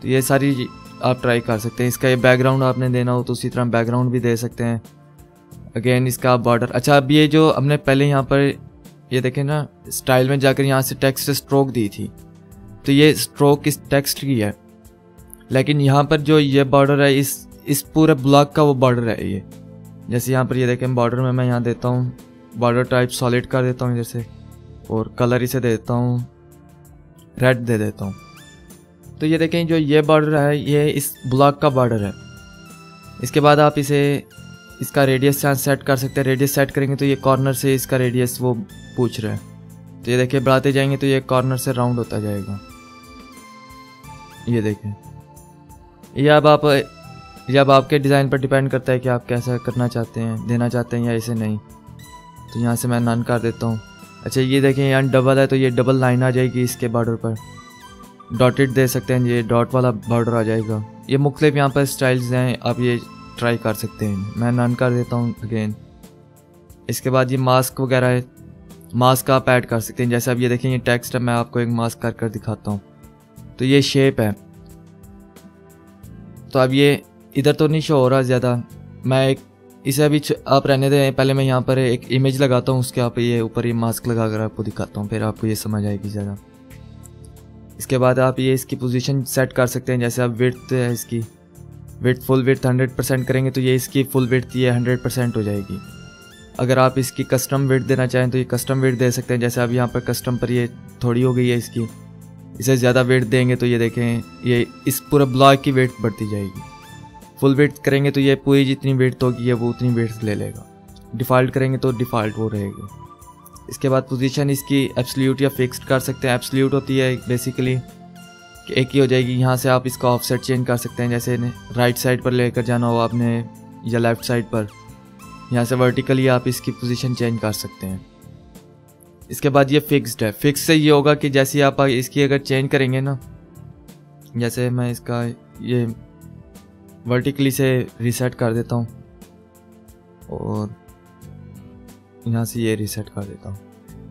तो ये सारी आप ट्राई कर सकते हैं। इसका ये बैकग्राउंड आपने देना हो तो उसी तरह बैकग्राउंड भी दे सकते हैं। अगेन इसका बॉर्डर। अच्छा, अब ये जो हमने पहले यहाँ पर ये देखें ना, स्टाइल में जाकर यहाँ से टेक्स्ट स्ट्रोक दी थी, तो ये स्ट्रोक इस टेक्स्ट की है, लेकिन यहाँ पर जो ये बॉर्डर है इस पूरे ब्लॉक का वो बॉर्डर है ये। जैसे यहाँ पर ये देखें बॉर्डर में मैं यहाँ देता हूँ, बॉर्डर टाइप सॉलिड कर देता हूँ इधर से, और कलर इसे दे देता हूँ रेड दे देता हूँ। तो ये देखें जो ये बॉर्डर है ये इस ब्लॉक का बॉर्डर है। इसके बाद आप इसका रेडियस सेट कर सकते हैं। रेडियस सेट करेंगे तो ये कॉर्नर से इसका रेडियस वो पूछ रहा है, तो ये देखिए बढ़ाते जाएंगे तो ये कॉर्नर से राउंड होता जाएगा। ये देखें, ये अब आपके डिज़ाइन पर डिपेंड करता है कि आप कैसा करना चाहते हैं, देना चाहते हैं या इसे नहीं। तो यहाँ से मैं नन कर देता हूँ। अच्छा, ये देखें यहाँ डबल है तो ये डबल लाइन आ जाएगी इसके बॉर्डर पर। डॉटेड दे सकते हैं, ये डॉट वाला बॉर्डर आ जाएगा। ये मुख्तलिफ यहाँ पर स्टाइल्स हैं, आप ये ट्राई कर सकते हैं। मैं नन कर देता हूँ अगेन। इसके बाद ये मास्क वगैरह है, मास्क आप ऐड कर सकते हैं। जैसे अब ये देखें ये टेक्स्ट है, मैं आपको एक मास्क कर कर दिखाता हूँ। तो ये शेप है, तो अब ये इधर तो नहीं शो हो रहा ज़्यादा, मैं एक इसे अभी आप रहने दें, पहले मैं यहाँ पर एक इमेज लगाता हूँ, उसके आप ये ऊपर ये मास्क लगा कर आपको दिखाता हूँ, फिर आपको ये समझ आएगी ज़्यादा। इसके बाद आप ये इसकी पोजीशन सेट कर सकते हैं। जैसे आप विड्थ है, इसकी विड्थ फुल विड्थ 100% करेंगे तो ये इसकी फुल विड्थ ये 100% हो जाएगी। अगर आप इसकी कस्टम विड्थ देना चाहें तो ये कस्टम विड्थ दे सकते हैं। जैसे अब यहाँ पर कस्टम पर ये थोड़ी हो गई है इसकी, इसे ज़्यादा विड्थ देंगे तो ये देखें ये इस पूरा ब्लॉक की विड्थ बढ़ती जाएगी। फुल विड्थ करेंगे तो ये पूरी जितनी विड्थ होगी ये वो उतनी विड्थ ले लेगा। डिफ़ॉल्ट करेंगे तो डिफ़ॉल्ट वो रहेगी। इसके बाद पोजीशन इसकी एब्सोल्यूट या फिक्स्ड कर सकते हैं। एब्सोल्यूट होती है बेसिकली कि एक ही हो जाएगी। यहाँ से आप इसका ऑफसेट चेंज कर सकते हैं, जैसे राइट साइड पर लेकर जाना हो आपने या लेफ़्ट साइड पर, यहाँ से वर्टिकली आप इसकी पोजीशन चेंज कर सकते हैं। इसके बाद ये फिक्स्ड है। फिक्स से ये होगा कि जैसे आप इसकी अगर चेंज करेंगे ना, जैसे मैं इसका ये वर्टिकली से रीसेट कर देता हूँ और यहाँ से ये रीसेट कर देता हूँ,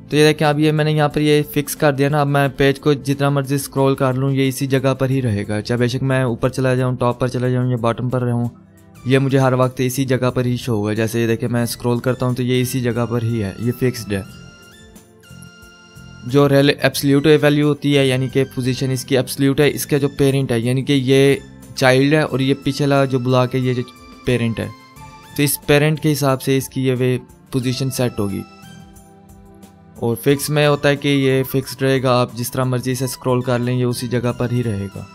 तो ये देखें अब ये मैंने यहाँ पर ये फिक्स कर दिया ना। अब मैं पेज को जितना मर्जी स्क्रॉल कर लूँ ये इसी जगह पर ही रहेगा, चाहे बेशक मैं ऊपर चला जाऊँ, टॉप पर चला जाऊँ या बॉटम पर रहूँ, ये मुझे हर वक्त इसी जगह पर ही शो होगा। जैसे ये देखें मैं स्क्रॉल करता हूँ तो ये इसी जगह पर ही है, ये फिक्स्ड है। जो एब्सोल्यूट वैल्यू होती है यानी कि पोजीशन इसकी एब्सोल्यूट है, इसका जो पेरेंट है यानी कि ये चाइल्ड है और ये पिछला जो ब्लॉक है ये जो पेरेंट है, तो इस पेरेंट के हिसाब से इसकी ये वे पोजीशन सेट होगी। और फिक्स में होता है कि ये फिक्स्ड रहेगा, आप जिस तरह मर्जी से स्क्रॉल कर लें ये उसी जगह पर ही रहेगा।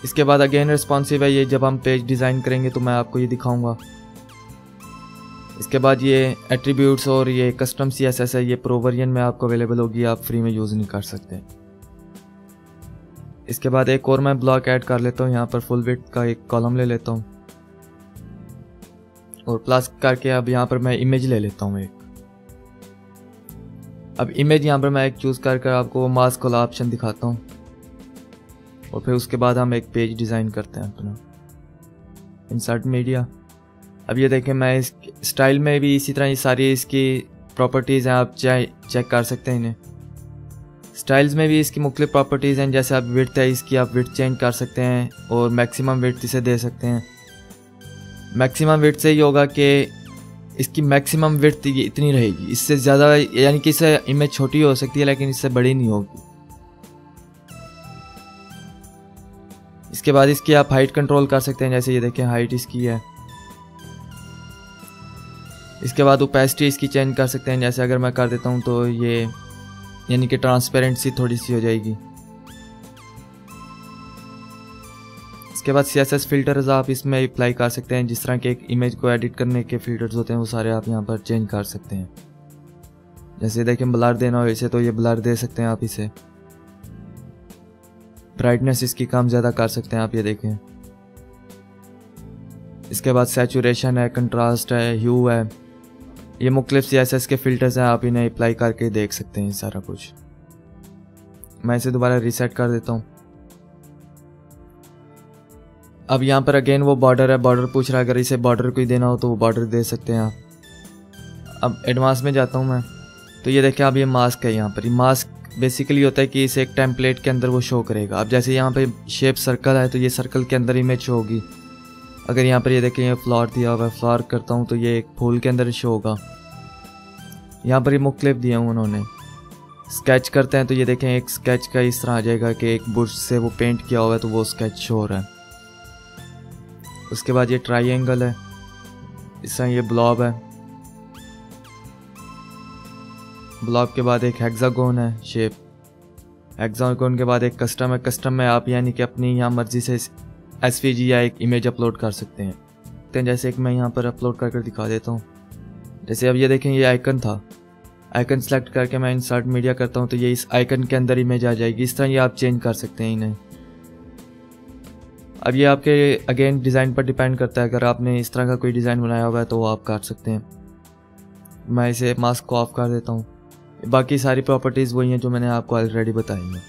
इसके बाद अगेन रिस्पॉन्सिव है, ये जब हम पेज डिज़ाइन करेंगे तो मैं आपको ये दिखाऊंगा। इसके बाद ये एट्रीब्यूट्स और ये कस्टम CSS है, ये प्रो वर्जन में आपको अवेलेबल होगी, आप फ्री में यूज़ नहीं कर सकते। इसके बाद एक और मैं ब्लॉक ऐड कर लेता हूँ, यहाँ पर फुल विड्थ का एक कॉलम ले लेता हूँ और प्लस करके अब यहाँ पर मैं इमेज ले लेता हूँ एक। अब इमेज यहाँ पर मैं एक चूज़ कर आपको मास्क वाला ऑप्शन दिखाता हूँ और फिर उसके बाद हम एक पेज डिज़ाइन करते हैं अपना। इंसर्ट मीडिया, अब ये देखें मैं इस स्टाइल में भी इसी तरह ये सारी इसकी प्रॉपर्टीज़ हैं, आप चेक कर सकते हैं इन्हें। स्टाइल्स में भी इसकी मुख्तलिफ प्रॉपर्टीज़ हैं, जैसे आप विड्थ है इसकी आप विड्थ चेंज कर सकते हैं और मैक्सिमम विड्थ इसे दे सकते हैं। मैक्सिमम विड्थ से ये होगा कि इसकी मैक्सिमम विड्थ ये इतनी रहेगी, इससे ज़्यादा यानी कि इससे इमेज छोटी हो सकती है लेकिन इससे बड़ी नहीं होगी। इसके बाद इसकी आप हाइट कंट्रोल कर सकते हैं, जैसे ये देखें हाइट इसकी है। इसके बाद ओपेसिटी इसकी चेंज कर सकते हैं, जैसे अगर मैं कर देता हूँ तो ये यानी कि ट्रांसपेरेंसी थोड़ी सी हो जाएगी। इसके बाद CSS फिल्टर्स आप इसमें अप्लाई कर सकते हैं, जिस तरह के एक इमेज को एडिट करने के फिल्टर्स होते हैं वो सारे आप यहाँ पर चेंज कर सकते हैं। जैसे देखें ब्लर देना हो इसे तो ये ब्लर दे सकते हैं आप इसे। ब्राइटनेस इसकी कम ज़्यादा कर सकते हैं आप, ये देखें। इसके बाद सैचुरेशन है, कंट्रास्ट है, ह्यू है, ये मुख्तलिफ CSS के फिल्टर्स हैं, आप इन्हें अप्लाई करके देख सकते हैं सारा कुछ। मैं इसे दोबारा रीसेट कर देता हूँ। अब यहाँ पर अगेन वो बॉर्डर है, बॉर्डर पूछ रहा है, अगर इसे बॉर्डर कोई देना हो तो वो बॉर्डर दे सकते हैं आप। अब एडवांस में जाता हूँ मैं, तो ये देखें अब ये मास्क है। यहाँ पर ये मास्क बेसिकली होता है कि इसे एक टेम्पलेट के अंदर वो शो करेगा। अब जैसे यहाँ पे शेप सर्कल है तो ये सर्कल के अंदर इमेज शो होगी। अगर यहाँ पर ये देखें ये फ्लावर दिया हुआ है, फ्लावर करता हूँ तो ये एक फूल के अंदर शो होगा। यहाँ पर ये मुख्तलिफ दिए हैं उन्होंने। स्केच करते हैं तो ये देखें एक स्केच का इस तरह आ जाएगा कि एक ब्रश से वो पेंट किया हुआ है तो वो स्केच शो हो रहा है। उसके बाद ये ट्राइंगल है, इस तरह ये ब्लॉब है। ब्लॉब के बाद एक हेक्सागोन है शेप। हेक्सागोन के बाद एक कस्टम है। कस्टम में आप यानी कि अपनी यहाँ मर्जी से SVG या एक इमेज अपलोड कर सकते हैं। जैसे एक मैं यहाँ पर अपलोड करके दिखा देता हूँ। जैसे अब ये देखें ये आइकन था, आइकन सेलेक्ट करके मैं इंसर्ट मीडिया करता हूँ तो ये इस आइकन के अंदर इमेज आ जाएगी। इस तरह ये आप चेंज कर सकते हैं इन्हें। अब ये आपके अगेन डिज़ाइन पर डिपेंड करता है, अगर आपने इस तरह का कोई डिज़ाइन बनाया हुआ है तो वो आप कर सकते हैं। मैं इसे मास्क को ऑफ कर देता हूँ। बाकी सारी प्रॉपर्टीज़ वही हैं जो मैंने आपको ऑलरेडी बताई हैं।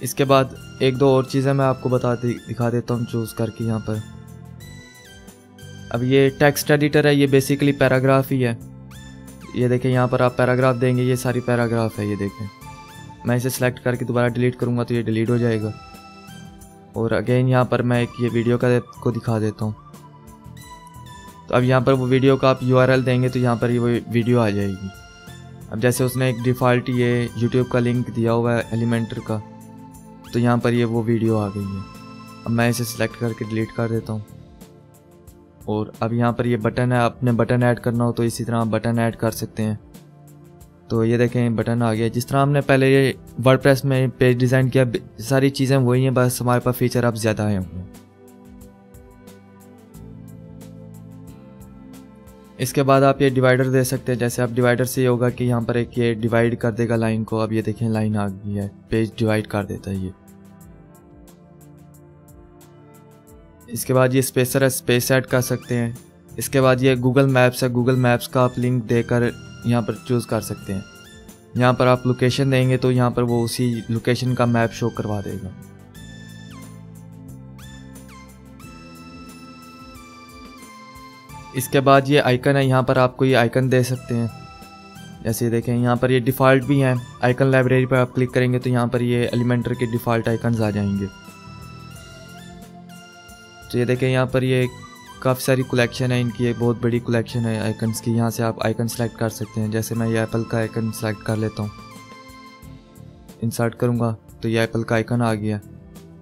इसके बाद एक दो और चीज़ें मैं आपको दिखा देता हूँ चूज़ करके। यहाँ पर अब ये टेक्स्ट एडिटर है, ये बेसिकली पैराग्राफ ही है। ये देखें यहाँ पर आप पैराग्राफ देंगे, ये सारी पैराग्राफ है। ये देखें मैं इसे सेलेक्ट करके दोबारा डिलीट करूँगा तो ये डिलीट हो जाएगा। और अगेन यहाँ पर मैं एक ये वीडियो को दिखा देता हूँ। तो अब यहाँ पर वो वीडियो का आप URL देंगे तो यहाँ पर ये वो वीडियो आ जाएगी। अब जैसे उसने एक डिफ़ॉल्ट ये YouTube का लिंक दिया हुआ है एलिमेंटर का, तो यहाँ पर ये वो वीडियो आ गई है। अब मैं इसे सिलेक्ट करके डिलीट कर देता हूँ। और अब यहाँ पर ये बटन है, आपने बटन ऐड करना हो तो इसी तरह आप बटन ऐड कर सकते हैं। तो ये देखें बटन आ गया। जिस तरह हमने पहले ये वर्डप्रेस में पेज डिज़ाइन किया, सारी चीज़ें वही हैं, बस हमारे पास फीचर अब ज़्यादा आए हुए हैं। इसके बाद आप ये डिवाइडर दे सकते हैं। जैसे आप डिवाइडर से ये होगा कि यहाँ पर एक ये डिवाइड कर देगा लाइन को। अब ये देखें लाइन आ गई है, पेज डिवाइड कर देता है ये। इसके बाद ये स्पेसर है, स्पेस ऐड कर सकते हैं। इसके बाद ये गूगल मैप्स है, गूगल मैप्स का आप लिंक देकर यहाँ पर चूज़ कर सकते हैं। यहाँ पर आप लोकेशन देंगे तो यहाँ पर वो उसी लोकेशन का मैप शो करवा देगा। इसके बाद ये आइकन है, यहाँ पर आप कोई आइकन दे सकते हैं। जैसे देखें यहाँ पर ये डिफ़ॉल्ट भी हैं। आइकन लाइब्रेरी पर आप क्लिक करेंगे तो यहाँ पर ये एलिमेंटर के डिफ़ॉल्ट आइकन्स आ जाएंगे। तो ये देखें यहाँ पर ये काफ़ी सारी कलेक्शन है इनकी, एक बहुत बड़ी कलेक्शन है आइकन्स की। यहाँ से आप आइकन सेलेक्ट कर सकते हैं। जैसे मैं ये एप्पल का आइकन सेलेक्ट कर लेता हूँ, इंसर्ट करूँगा तो ये एप्पल का आइकन आ गया।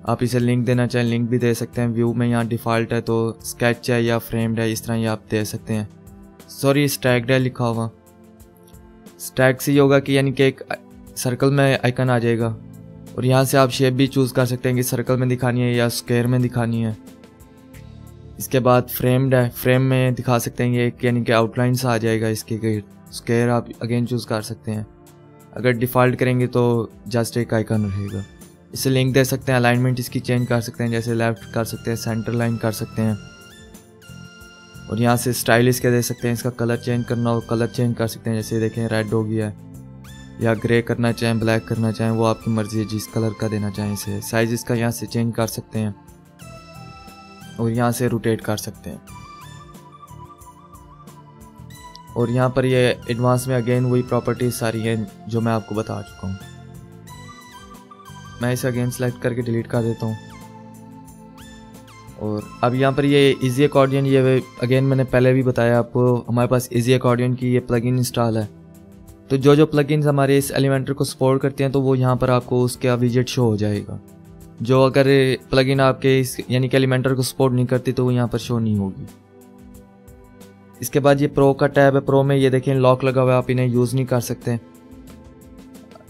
आप इसे लिंक देना चाहें लिंक भी दे सकते हैं। व्यू में यहाँ डिफ़ॉल्ट है तो स्केच है या फ्रेम्ड है, इस तरह ये आप दे सकते हैं। सॉरी स्टैग्ड है लिखा हुआ। स्टैग से ये होगा कि यानी कि एक सर्कल में आइकन आ जाएगा। और यहाँ से आप शेप भी चूज़ कर सकते हैं कि सर्कल में दिखानी है या स्क्वायर में दिखानी है। इसके बाद फ्रेम्ड है, फ्रेम में दिखा सकते हैं ये यानी कि आउटलाइन सा आ जाएगा इसके। स्क्वायर आप अगेन चूज़ कर सकते हैं। अगर डिफ़ॉल्ट करेंगे तो जस्ट एक आइकन रहेगा। इसे लिंक दे सकते हैं। अलाइनमेंट इसकी चेंज कर सकते हैं, जैसे लेफ़्ट कर सकते हैं, सेंटर लाइन कर सकते हैं। और यहाँ से स्टाइल इसके दे सकते हैं। इसका कलर चेंज करना हो कलर चेंज कर सकते हैं। जैसे देखें रेड हो गया है, या ग्रे करना चाहें, ब्लैक करना चाहें, वो आपकी मर्ज़ी है जिस कलर का देना चाहें इसे। साइज़ इसका यहाँ से चेंज कर सकते हैं और यहाँ से रोटेट कर सकते हैं। और यहाँ पर ये एडवांस में अगेन वही प्रॉपर्टीज सारी हैं जो मैं आपको बता चुका हूँ। मैं इसे अगेन सेलेक्ट करके डिलीट कर देता हूँ। और अब यहाँ पर ये इजी अकॉर्डियन, ये अगेन मैंने पहले भी बताया आपको, हमारे पास इजी अकॉर्डियन की ये प्लगइन इंस्टॉल है। तो जो प्लगइन्स हमारे इस एलिमेंटर को सपोर्ट करते हैं तो वो यहाँ पर आपको उसका विजेट शो हो जाएगा। जो अगर प्लगइन आपके इस यानी कि एलिमेंटर को सपोर्ट नहीं करती तो वो यहाँ पर शो नहीं होगी। इसके बाद ये प्रो का टैब है। प्रो में ये देखें लॉक लगा हुआ है, आप इन्हें यूज़ नहीं कर सकते।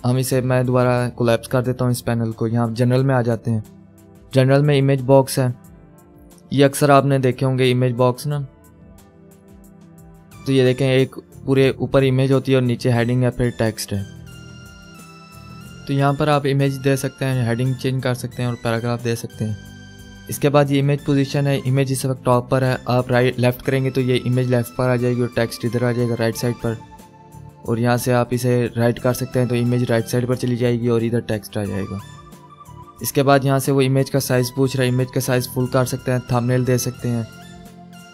हम इसे मैं दोबारा कोलैप्स कर देता हूँ इस पैनल को। यहाँ जनरल में आ जाते हैं। जनरल में इमेज बॉक्स है, ये अक्सर आपने देखे होंगे इमेज बॉक्स ना। तो ये देखें एक पूरे ऊपर इमेज होती है और नीचे हेडिंग है, फिर टेक्स्ट है। तो यहाँ पर आप इमेज दे सकते हैं, हेडिंग चेंज कर सकते हैं और पैराग्राफ दे सकते हैं। इसके बाद ये इमेज पोजीशन है। इमेज इस वक्त टॉप पर है, आप लेफ़्ट करेंगे तो ये इमेज लेफ़्ट पर आ जाएगी और टेक्स्ट इधर आ जाएगा राइट साइड पर। और यहाँ से आप इसे राइट कर सकते हैं तो इमेज राइट साइड पर चली जाएगी और इधर टेक्स्ट आ जाएगा। इसके बाद यहाँ से वो इमेज का साइज़ पूछ रहा है, इमेज का साइज़ फुल कर सकते हैं, थंबनेल दे सकते हैं।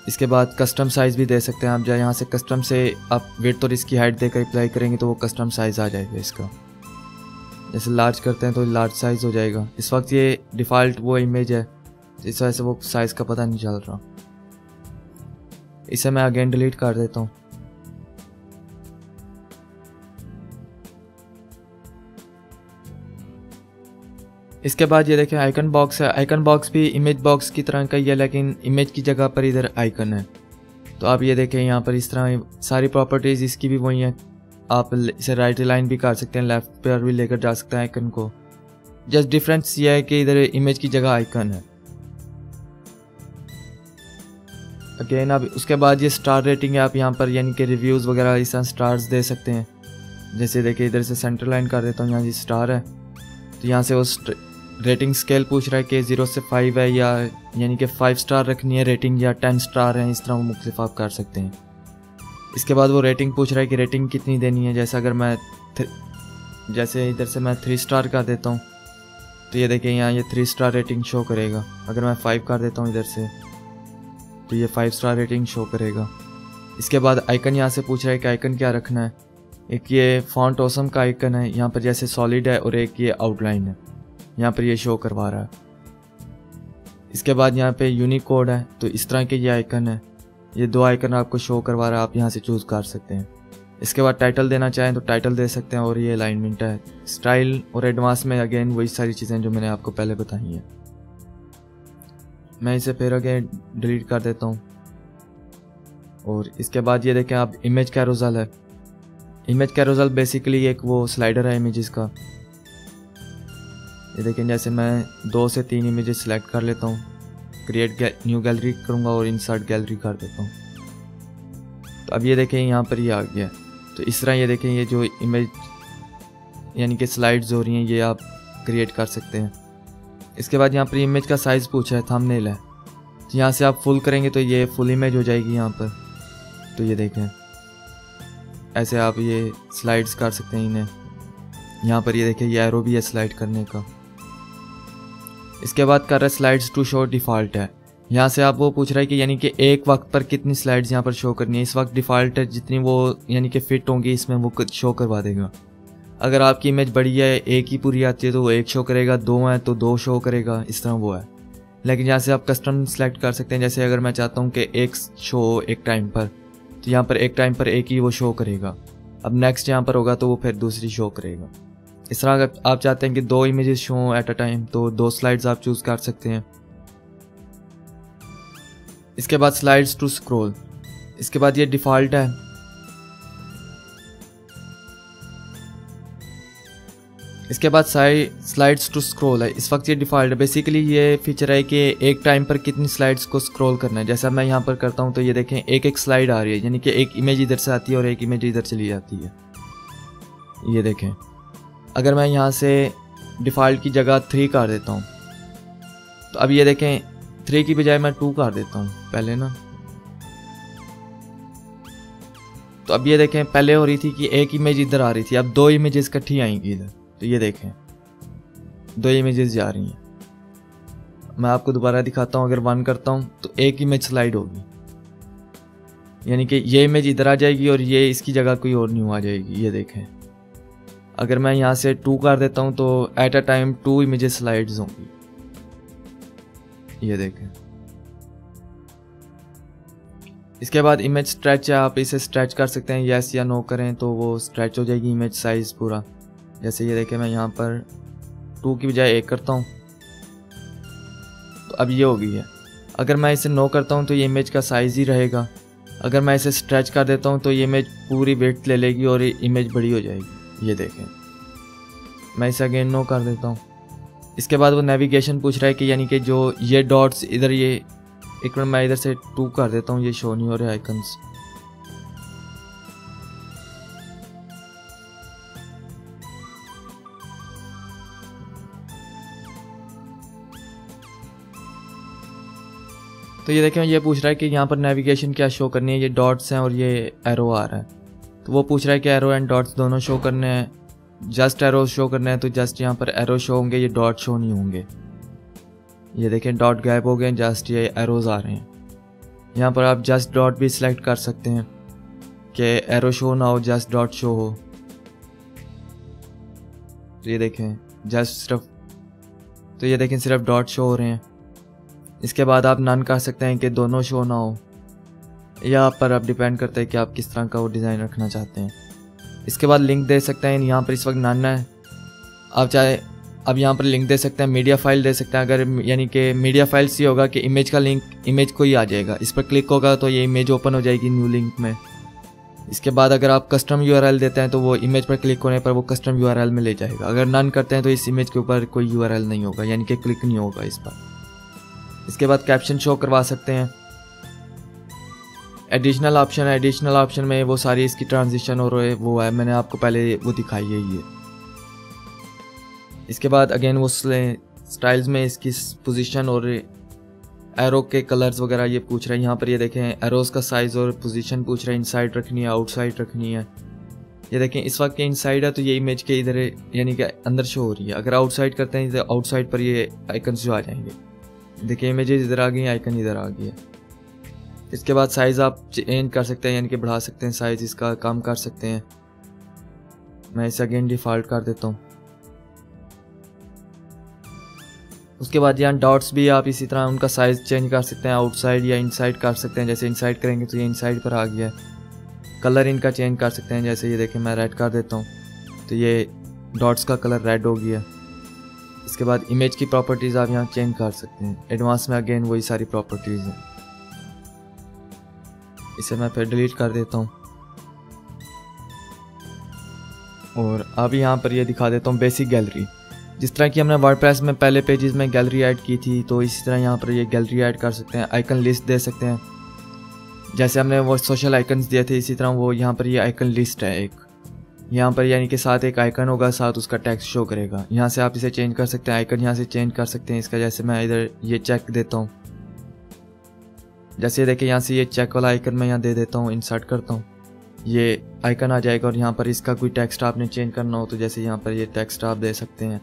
इसके बाद कस्टम साइज़ भी दे सकते हैं आप। यहाँ से कस्टम से आप विड्थ और इसकी हाइट देकर अप्लाई करेंगे तो वो कस्टम साइज़ आ जाएगा इसका। जैसे लार्ज करते हैं तो लार्ज साइज़ हो जाएगा। इस वक्त ये डिफ़ॉल्ट वो इमेज है, इस वजह से वो साइज़ का पता नहीं चल रहा। इसे मैं अगेन डिलीट कर देता हूँ। इसके बाद ये देखें आइकन बॉक्स है। आइकन बॉक्स भी इमेज बॉक्स की तरह का ही है, लेकिन इमेज की जगह पर इधर आइकन है। तो आप ये देखें यहाँ पर इस तरह सारी प्रॉपर्टीज़ इसकी भी वही हैं। आप इसे राइट लाइन भी कर सकते हैं, लेफ़्ट पर भी लेकर जा सकते हैं आइकन को। जस्ट डिफरेंस ये है कि इधर इमेज की जगह आइकन है। अगेन अब उसके बाद ये स्टार रेटिंग है। आप यहाँ पर यानी कि रिव्यूज़ वगैरह इस तरह स्टार्स दे सकते हैं। जैसे देखिए इधर से सेंटर लाइन कर देता हूँ, यहाँ जी स्टार है तो यहाँ से वो रेटिंग स्केल पूछ रहा है कि 0 से 5 है या यानी कि 5 स्टार रखनी है रेटिंग या 10 स्टार है, इस तरह वो मुख्तलिफ आप कर सकते हैं। इसके बाद वो रेटिंग पूछ रहा है कि रेटिंग कितनी देनी है। जैसे अगर मैं जैसे इधर से मैं 3 स्टार कर देता हूँ तो ये देखिए यहाँ ये 3 स्टार रेटिंग शो करेगा। अगर मैं 5 कर देता हूँ इधर से तो ये 5 स्टार रेटिंग शो करेगा। इसके बाद आइकन यहाँ से पूछ रहा है कि आइकन क्या रखना है। एक ये फॉन्ट ऑसम का आइकन है, यहाँ पर जैसे सॉलिड है, और एक ये आउटलाइन है, यहाँ पर ये शो करवा रहा है। इसके बाद यहाँ पे यूनिक कोड है, तो इस तरह के ये आइकन है, ये 2 आइकन आपको शो करवा रहा है, आप यहाँ से चूज़ कर सकते हैं। इसके बाद टाइटल देना चाहें तो टाइटल दे सकते हैं, और ये अलाइनमेंट है। स्टाइल और एडवांस में अगेन वही सारी चीज़ें जो मैंने आपको पहले बताई हैं। मैं इसे फिर अगेन डिलीट कर देता हूँ। और इसके बाद ये देखें आप, इमेज कैरोसेल है। इमेज कैरोसेल बेसिकली एक वो स्लाइडर है इमेजेस का। ये देखें, जैसे मैं 2 से 3 इमेजेस सेलेक्ट कर लेता हूँ, क्रिएट न्यू गैलरी करूँगा और इंसर्ट गैलरी कर देता हूँ, तो अब ये देखें यहाँ पर ये आ गया। तो इस तरह ये देखें, ये जो इमेज यानी कि स्लाइड्स हो रही हैं, ये आप क्रिएट कर सकते हैं। इसके बाद यहाँ पर इमेज का साइज़ पूछा है, थंबनेल है, तो यहाँ से आप फुल करेंगे तो ये फुल इमेज हो जाएगी यहाँ पर। तो ये देखें, ऐसे आप ये स्लाइड्स कर सकते हैं इन्हें। यहाँ पर ये देखें, ये एरो भी है स्लाइड करने का। इसके बाद कर रहा है स्लाइड्स टू शो डिफ़ॉल्ट है। यहाँ से आप वो पूछ रहा है कि यानी कि एक वक्त पर कितनी स्लाइड्स यहाँ पर शो करनी है। इस वक्त डिफ़ॉल्ट है, जितनी वो यानी कि फिट होंगी इसमें वो शो करवा देगा। अगर आपकी इमेज बड़ी है, एक ही पूरी आती है, तो वो 1 शो करेगा, 2 है तो 2 शो करेगा, इस तरह वो है। लेकिन यहाँ से आप कस्टम सेलेक्ट कर सकते हैं। जैसे अगर मैं चाहता हूँ कि 1 शो हो एक टाइम पर, तो यहाँ पर एक टाइम पर 1 ही वो शो करेगा। अब नेक्स्ट यहाँ पर होगा तो वो फिर दूसरी शो करेगा। इस तरह अगर आप चाहते हैं कि 2 images show at a time, तो 2 स्लाइड्स आप चूज़ कर सकते हैं। इसके बाद स्लाइड्स टू स्क्रॉल, इसके बाद ये डिफ़ॉल्ट है। इसके बाद स्लाइड्स टू स्क्रॉल है, इस वक्त ये डिफ़ॉल्ट है। बेसिकली ये फीचर है कि एक टाइम पर कितनी स्लाइड्स को स्क्रॉल करना है। जैसा मैं यहाँ पर करता हूँ तो ये देखें, एक स्लाइड आ रही है, यानी कि एक इमेज इधर से आती है और एक इमेज इधर चली जाती है। ये देखें, अगर मैं यहाँ से डिफ़ॉल्ट की जगह 3 कर देता हूँ, तो अब ये देखें 3 की बजाय मैं 2 कर देता हूँ पहले ना। तो अब ये देखें, पहले हो रही थी कि एक इमेज इधर आ रही थी, अब 2 इमेजेस इकट्ठी आएंगी इधर। तो ये देखें 2 इमेजेस जा रही हैं। मैं आपको दोबारा दिखाता हूँ, अगर 1 करता हूँ तो एक इमेज स्लाइड होगी, यानी कि ये इमेज इधर आ जाएगी और ये इसकी जगह कोई और न्यू आ जाएगी। ये देखें, अगर मैं यहाँ से 2 कर देता हूँ तो at a time 2 images slides होंगी। ये देखें। इसके बाद इमेज स्ट्रेच है, आप इसे स्ट्रेच कर सकते हैं, यस या नो करें तो वो स्ट्रेच हो जाएगी इमेज साइज़ पूरा। जैसे ये देखें, मैं यहाँ पर 2 की बजाय 1 करता हूँ तो अब ये हो गई है। अगर मैं इसे नो करता हूँ तो ये इमेज का साइज़ ही रहेगा। अगर मैं इसे स्ट्रेच कर देता हूँ तो ये इमेज पूरी विड्थ ले लेगी और ये इमेज बड़ी हो जाएगी। ये देखें, मैं इसे अगेन नो कर देता हूँ। इसके बाद वो नेविगेशन पूछ रहा है कि यानी कि जो ये डॉट्स इधर, ये एक मिनट मैं इधर से 2 कर देता हूँ, ये शो नहीं हो रहे आइकन्स। तो ये देखें, ये पूछ रहा है कि यहाँ पर नेविगेशन क्या शो करनी है। ये डॉट्स हैं और ये एरो आ रहा है, तो वो पूछ रहा है कि एरो एंड डॉट्स दोनों शो करने हैं। जस्ट एरो शो करना है तो जस्ट यहाँ पर एरो शो होंगे, ये डॉट शो नहीं होंगे। ये देखें, डॉट गायब हो गए, जस्ट ये एरोज आ रहे हैं। यहाँ पर आप जस्ट डॉट भी सिलेक्ट कर सकते हैं कि एरो शो ना हो, जस्ट डॉट शो हो। तो ये देखें, जस्ट सिर्फ, तो ये देखें सिर्फ डॉट शो हो रहे हैं। इसके बाद आप नन कर सकते हैं कि दोनों शो ना हो, या आप पर अब डिपेंड करता है कि आप किस तरह का वो डिज़ाइन रखना चाहते हैं। इसके बाद लिंक दे सकते हैं, यहाँ पर इस वक्त नन है, आप चाहे अब यहाँ पर लिंक दे सकते हैं, मीडिया फाइल दे सकते हैं। अगर यानी कि मीडिया फाइल से होगा कि इमेज का लिंक इमेज को ही आ जाएगा, इस पर क्लिक होगा तो ये इमेज ओपन हो जाएगी न्यू लिंक में। इसके बाद अगर आप कस्टम यूआरएल देते हैं तो वो इमेज पर क्लिक होने पर वो कस्टम यूआरएल में ले जाएगा। अगर नन करते हैं तो इस इमेज के ऊपर कोई यूआरएल नहीं होगा, यानी कि क्लिक नहीं होगा इस पर। इसके बाद कैप्शन शो करवा सकते हैं। एडिशनल ऑप्शन में वो सारी इसकी ट्रांजिशन और वो है, मैंने आपको पहले वो दिखाई है ये। इसके बाद अगेन वो स्टाइल्स में इसकी पोजीशन और एरो के कलर्स वगैरह ये पूछ रहे हैं। यहाँ पर ये देखें, एरोज का साइज़ और पोजीशन पूछ रहे हैं, इनसाइड रखनी है आउटसाइड रखनी है। ये देखें, इस वक्त के इनसाइड है तो ये इमेज के इधर यानी कि अंदर शो हो रही है। अगर आउटसाइड करते हैं तो आउटसाइड पर ये आइकन जो आ जाएंगे। देखिए, इमेजेस इधर आ गई, आइकन इधर आ गई है। इसके बाद साइज़ आप चेंज कर सकते हैं, यानी कि बढ़ा सकते हैं साइज़ इसका, कम कर सकते हैं। मैं इसे अगेन डिफ़ॉल्ट कर देता हूँ। उसके बाद यहाँ डॉट्स भी आप इसी तरह उनका साइज़ चेंज कर सकते हैं, आउटसाइड या इनसाइड कर सकते हैं। जैसे इनसाइड करेंगे तो ये इनसाइड पर आ गया है। कलर इनका चेंज कर सकते हैं, जैसे ये देखें मैं रेड कर देता हूँ तो ये डॉट्स का कलर रेड हो गया। इसके बाद इमेज की प्रॉपर्टीज़ आप यहाँ चेंज कर सकते हैं। एडवांस में अगेन वही सारी प्रॉपर्टीज़ हैं। इसे मैं फिर डिलीट कर देता हूँ और अब यहाँ पर ये दिखा देता हूँ बेसिक गैलरी। जिस तरह की हमने वर्डप्रेस में पहले पेजेस में गैलरी ऐड की थी, तो इसी तरह यहाँ पर ये गैलरी ऐड कर सकते हैं। आइकन लिस्ट दे सकते हैं, जैसे हमने वो सोशल आइकन्स दिए थे इसी तरह वो यहाँ पर ये आइकन लिस्ट है एक। यहाँ पर यानी कि साथ एक आइकन होगा, साथ उसका टेक्स्ट शो करेगा। यहाँ से आप इसे चेंज कर सकते हैं, आइकन यहाँ से चेंज कर सकते हैं इसका। जैसे मैं इधर ये चेक देता हूँ, जैसे देखिए यहाँ से ये चेक वाला आइकन मैं यहाँ दे देता हूँ, इंसर्ट करता हूँ, ये आइकन आ जाएगा। और यहाँ पर इसका कोई टेक्स्ट आपने चेंज करना हो तो जैसे यहाँ पर ये टेक्स्ट आप दे सकते हैं।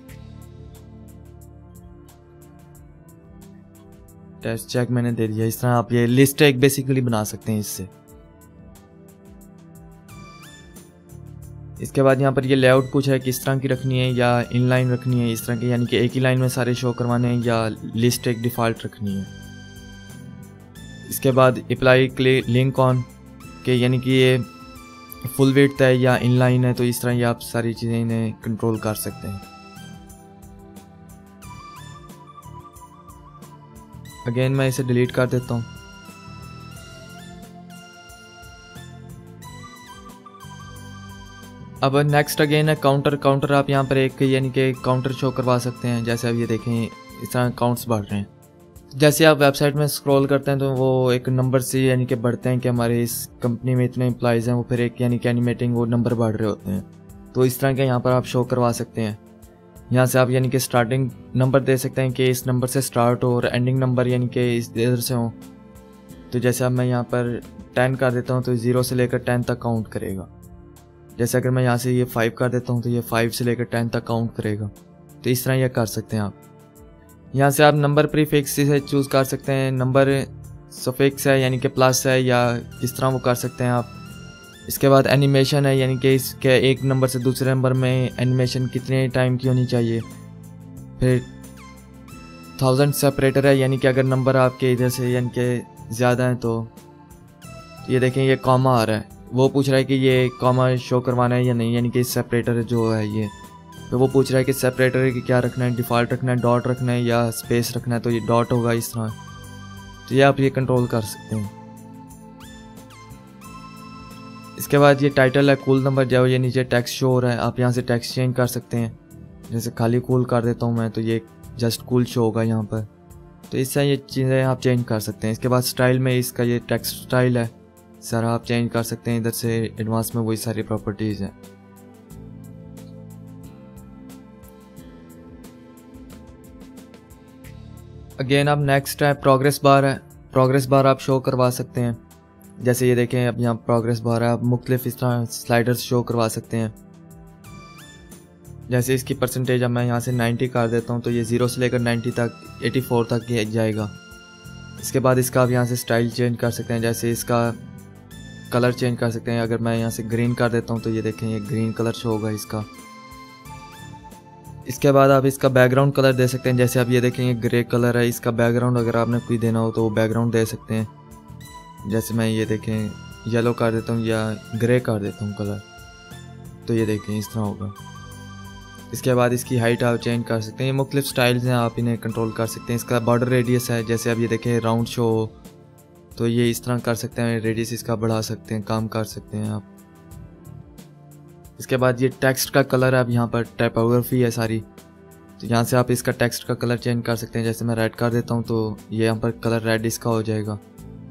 टेक्स्ट चेक मैंने दे दिया। इस तरह आप ये लिस्ट एक बेसिकली बना सकते हैं इससे। इसके बाद यहाँ पर ये लेआउट कुछ है, किस तरह की रखनी है, या इनलाइन रखनी है इस तरह की, यानी कि एक ही लाइन में सारे शो करवाने हैं, या लिस्ट एक डिफ़ॉल्ट रखनी है। इसके बाद अप्लाई लिंक ऑन के, यानी कि ये फुल विड्थ है या इनलाइन है, तो इस तरह ये आप सारी चीज़ें इन्हें कंट्रोल कर सकते हैं। अगेन मैं इसे डिलीट कर देता हूँ। अब नेक्स्ट अगेन है काउंटर आप यहाँ पर एक यानी कि काउंटर शो करवा सकते हैं। जैसे अब ये देखें इस तरह काउंट्स बढ़ रहे हैं। जैसे आप वेबसाइट में स्क्रॉल करते हैं तो वो एक नंबर से यानी कि बढ़ते हैं कि हमारे इस कंपनी में इतने एम्प्लॉइज़ हैं, वो फिर एक यानी कि एनिमेटिंग वो नंबर बढ़ रहे होते हैं। तो इस तरह के यहाँ पर आप शो करवा सकते हैं। यहाँ से आप यानी कि स्टार्टिंग नंबर दे सकते हैं कि इस नंबर से स्टार्ट हो, और एंडिंग नंबर यानी कि इस इधर से हो। तो जैसे अब मैं यहाँ पर 10 कर देता हूँ तो 0 से लेकर 10 तक काउंट करेगा। जैसे अगर मैं यहाँ से ये 5 कर देता हूँ तो ये 5 से लेकर 10 तक काउंट करेगा। तो इस तरह ये कर सकते हैं आप। यहाँ से आप नंबर प्रीफिक्स से चूज़ कर सकते हैं, नंबर सफिक्स है यानी कि प्लस है, या किस तरह वो कर सकते हैं आप। इसके बाद एनिमेशन है, यानी कि इसके एक नंबर से दूसरे नंबर में एनिमेशन कितने टाइम की होनी चाहिए। फिर 1000 सेपरेटर है, यानी कि अगर नंबर आपके इधर से यानी कि ज़्यादा है तो ये देखें ये कॉमा आ रहा है, वो पूछ रहा है कि ये कॉमा शो करवाना है या नहीं, यानी कि सेपरेटर जो है ये। तो वो पूछ रहा है कि सेपरेटर की क्या रखना है, डिफ़ॉल्ट रखना है, डॉट रखना है या स्पेस रखना है, तो ये डॉट होगा इस तरह। तो ये आप ये कंट्रोल कर सकते हैं। इसके बाद ये टाइटल है कूल नंबर, जो ये नीचे टेक्स्ट शो हो रहा है, आप यहाँ से टेक्स्ट चेंज कर सकते हैं। जैसे खाली कूल कर देता हूँ मैं तो ये जस्ट कूल शो होगा यहाँ पर। तो इससे ये चीज़ें आप चेंज कर सकते हैं। इसके बाद स्टाइल में इसका ये टेक्स्ट स्टाइल है सारा आप चेंज कर सकते हैं। इधर से एडवांस में वही सारी प्रॉपर्टीज़ हैं। अगेन अब नेक्स्ट है प्रोग्रेस बार है। प्रोग्रेस बार आप शो करवा सकते हैं। जैसे ये देखें अब यहाँ प्रोग्रेस बार है, आप मुख्तलिफ इस तरह स्लाइडर्स शो करवा सकते हैं। जैसे इसकी परसेंटेज अब मैं यहाँ से 90 कर देता हूँ तो ये 0 से लेकर 90 तक 84 तक जाएगा। इसके बाद इसका आप यहाँ से स्टाइल चेंज कर सकते हैं। जैसे इसका कलर चेंज कर सकते हैं। अगर मैं यहाँ से ग्रीन कर देता हूँ तो ये देखें ये ग्रीन कलर शो होगा इसका। इसके बाद आप इसका बैकग्राउंड कलर दे सकते हैं। जैसे आप ये देखें ये ग्रे कलर है, इसका बैकग्राउंड अगर आपने कोई देना हो तो वो बैकग्राउंड दे सकते हैं। जैसे मैं ये देखें येलो कर देता हूँ या ग्रे कर देता हूँ कलर, तो ये देखें इस तरह होगा। इसके बाद इसकी हाइट आप चेंज कर सकते हैं। ये मुख्तलिफ स्टाइल्स हैं, आप इन्हें कंट्रोल कर सकते हैं। इसका बॉर्डर रेडियस है, जैसे आप ये देखें राउंड शो तो ये इस तरह कर सकते हैं। रेडियस इसका बढ़ा सकते हैं, काम कर सकते हैं आप। इसके बाद ये टेक्स्ट का कलर है, अब यहाँ पर टाइपोग्राफी है सारी, तो यहाँ से आप इसका टेक्स्ट का कलर चेंज कर सकते हैं। जैसे मैं रेड कर देता हूँ तो ये यहाँ पर कलर रेड इसका हो जाएगा।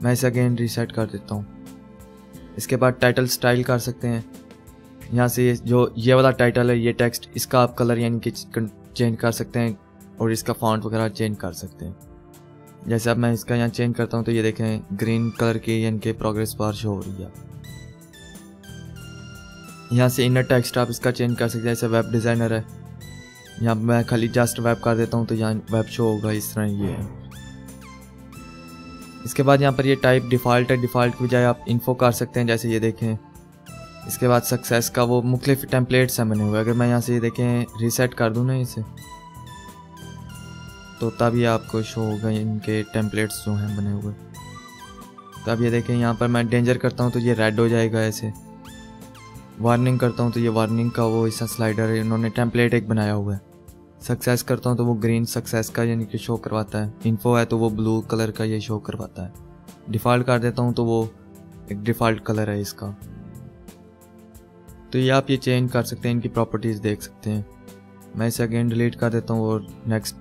मैं इसे अगेन रीसेट कर देता हूँ। इसके बाद टाइटल स्टाइल कर सकते हैं। यहाँ से जो ये वाला टाइटल है ये टेक्स्ट, इसका आप कलर यानी कि चेंज कर सकते हैं और इसका फॉन्ट वगैरह चेंज कर सकते हैं। जैसे अब मैं इसका यहाँ चेंज करता हूँ तो ये देखें ग्रीन कलर की यानी कि प्रोग्रेस बार शो हो रही है। यहाँ से इनर टेक्स्ट आप इसका चेंज कर सकते हैं। जैसे वेब डिज़ाइनर है, यहाँ मैं खाली जस्ट वेब कर देता हूँ तो यहाँ वेब शो होगा इस तरह ये है। इसके बाद यहाँ पर ये टाइप डिफ़ॉल्ट है, डिफ़ॉल्ट की बजाय आप इन्फो कर सकते हैं, जैसे ये देखें। इसके बाद सक्सेस का वो मुख्तलिफ टेम्पलेट्स हैं बने हुए। अगर मैं यहाँ से ये देखें रीसेट कर दूँ ना इसे, तो तब ये आपको शो होगा इनके टेम्पलेट्स जो हैं बने हुए। तब ये देखें यहाँ पर मैं डेंजर करता हूँ तो ये रेड हो जाएगा ऐसे, वार्निंग करता हूँ तो ये वार्निंग का वो ऐसा स्लाइडर है, इन्होंने टेम्पलेट एक बनाया हुआ है। सक्सेस करता हूँ तो वो ग्रीन सक्सेस का यानी कि शो करवाता है। इन्फो है तो वो ब्लू कलर का ये शो करवाता है। डिफ़ॉल्ट कर देता हूँ तो वो एक डिफ़ॉल्ट कलर है इसका। तो ये आप ये चेंज कर सकते हैं, इनकी प्रॉपर्टीज़ देख सकते हैं। मैं इसे अगेन डिलीट कर देता हूँ और नेक्स्ट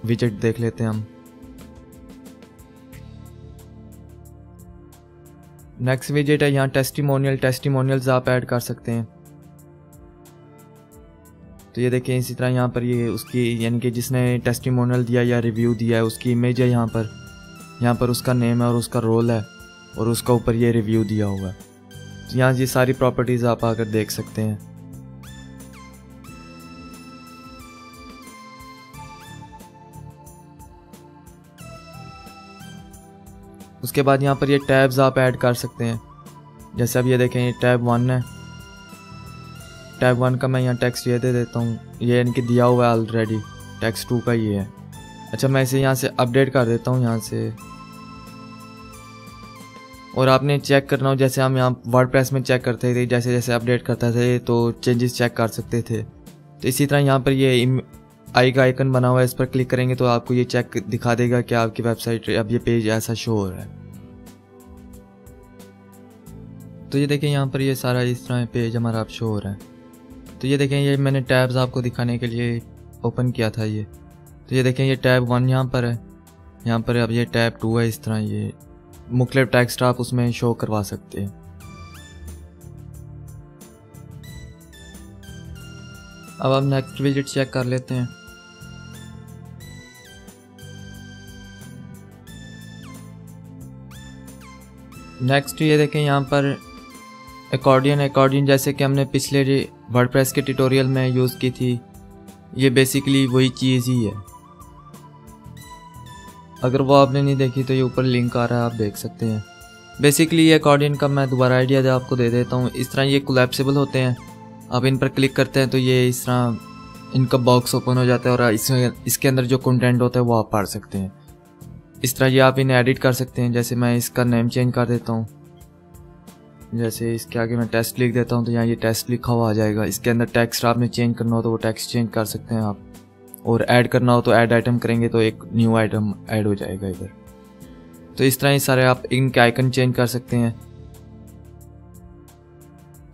विजेट देख लेते हैं हम। नेक्स्ट विजेट है यहाँ टेस्टिमोनियल्स आप ऐड कर सकते हैं। तो ये देखें इसी तरह यहाँ पर ये उसकी यानी कि जिसने टेस्टिमोनियल दिया या रिव्यू दिया है उसकी इमेज है, यहाँ पर उसका नेम है और उसका रोल है और उसका ऊपर ये रिव्यू दिया हुआ है। तो यहाँ ये सारी प्रॉपर्टीज़ आप आकर देख सकते हैं। उसके बाद यहाँ पर ये टैब्स आप ऐड कर सकते हैं। जैसे अब ये देखें ये टैब 1 है, टैब 1 का मैं यहाँ टेक्स्ट ये दे देता हूँ, ये इनके दिया हुआ है ऑलरेडी। टेक्स्ट 2 का ये है। अच्छा मैं इसे यहाँ से अपडेट कर देता हूँ यहाँ से। और आपने चेक करना हो, जैसे हम यहाँ वर्डप्रेस में चेक करते थे, जैसे जैसे अपडेट करते थे तो चेंजेस चेक कर सकते थे। तो इसी तरह यहाँ पर ये आई का आइकन बना हुआ है, इस पर क्लिक करेंगे तो आपको ये चेक दिखा देगा कि आपकी वेबसाइट अब ये पेज ऐसा शो हो रहा है। तो ये देखें यहाँ पर ये सारा इस तरह पेज हमारा अब शो हो रहा है। तो ये देखें ये मैंने टैब्स आपको दिखाने के लिए ओपन किया था ये। तो ये देखें ये टैब 1 यहाँ पर है, यहाँ पर अब ये टैब 2 है। इस तरह ये मुख्तलिफ टेक्स्ट आप उसमें शो करवा सकते हैं। अब हम नेक्स्ट विजिट चेक कर लेते हैं। नेक्स्ट ये देखें यहाँ पर अकॉर्डियन जैसे कि हमने पिछले वर्डप्रेस के ट्यूटोरियल में यूज़ की थी, ये बेसिकली वही चीज़ ही है। अगर वो आपने नहीं देखी तो ये ऊपर लिंक आ रहा है, आप देख सकते हैं। बेसिकली ये अकॉर्डियन का मैं दोबारा आइडिया आपको दे देता हूँ। इस तरह ये कोलैप्सिबल होते हैं, आप इन पर क्लिक करते हैं तो ये इस तरह इनका बॉक्स ओपन हो जाता है और इसके अंदर जो कंटेंट होता है वो आप पढ़ सकते हैं। इस तरह ये आप इन्हें एडिट कर सकते हैं। जैसे मैं इसका नेम चेंज कर देता हूँ, जैसे इसके आगे मैं टेस्ट लिख देता हूँ तो यहाँ ये टेस्ट लिखा हुआ आ जाएगा। इसके अंदर टेक्स्ट आपने चेंज करना हो तो वो टेक्स्ट चेंज कर सकते हैं आप, और ऐड करना हो तो ऐड आइटम करेंगे तो एक न्यू आइटम ऐड हो जाएगा इधर। तो इस तरह ये सारे आप इनके आइकन चेंज कर सकते हैं।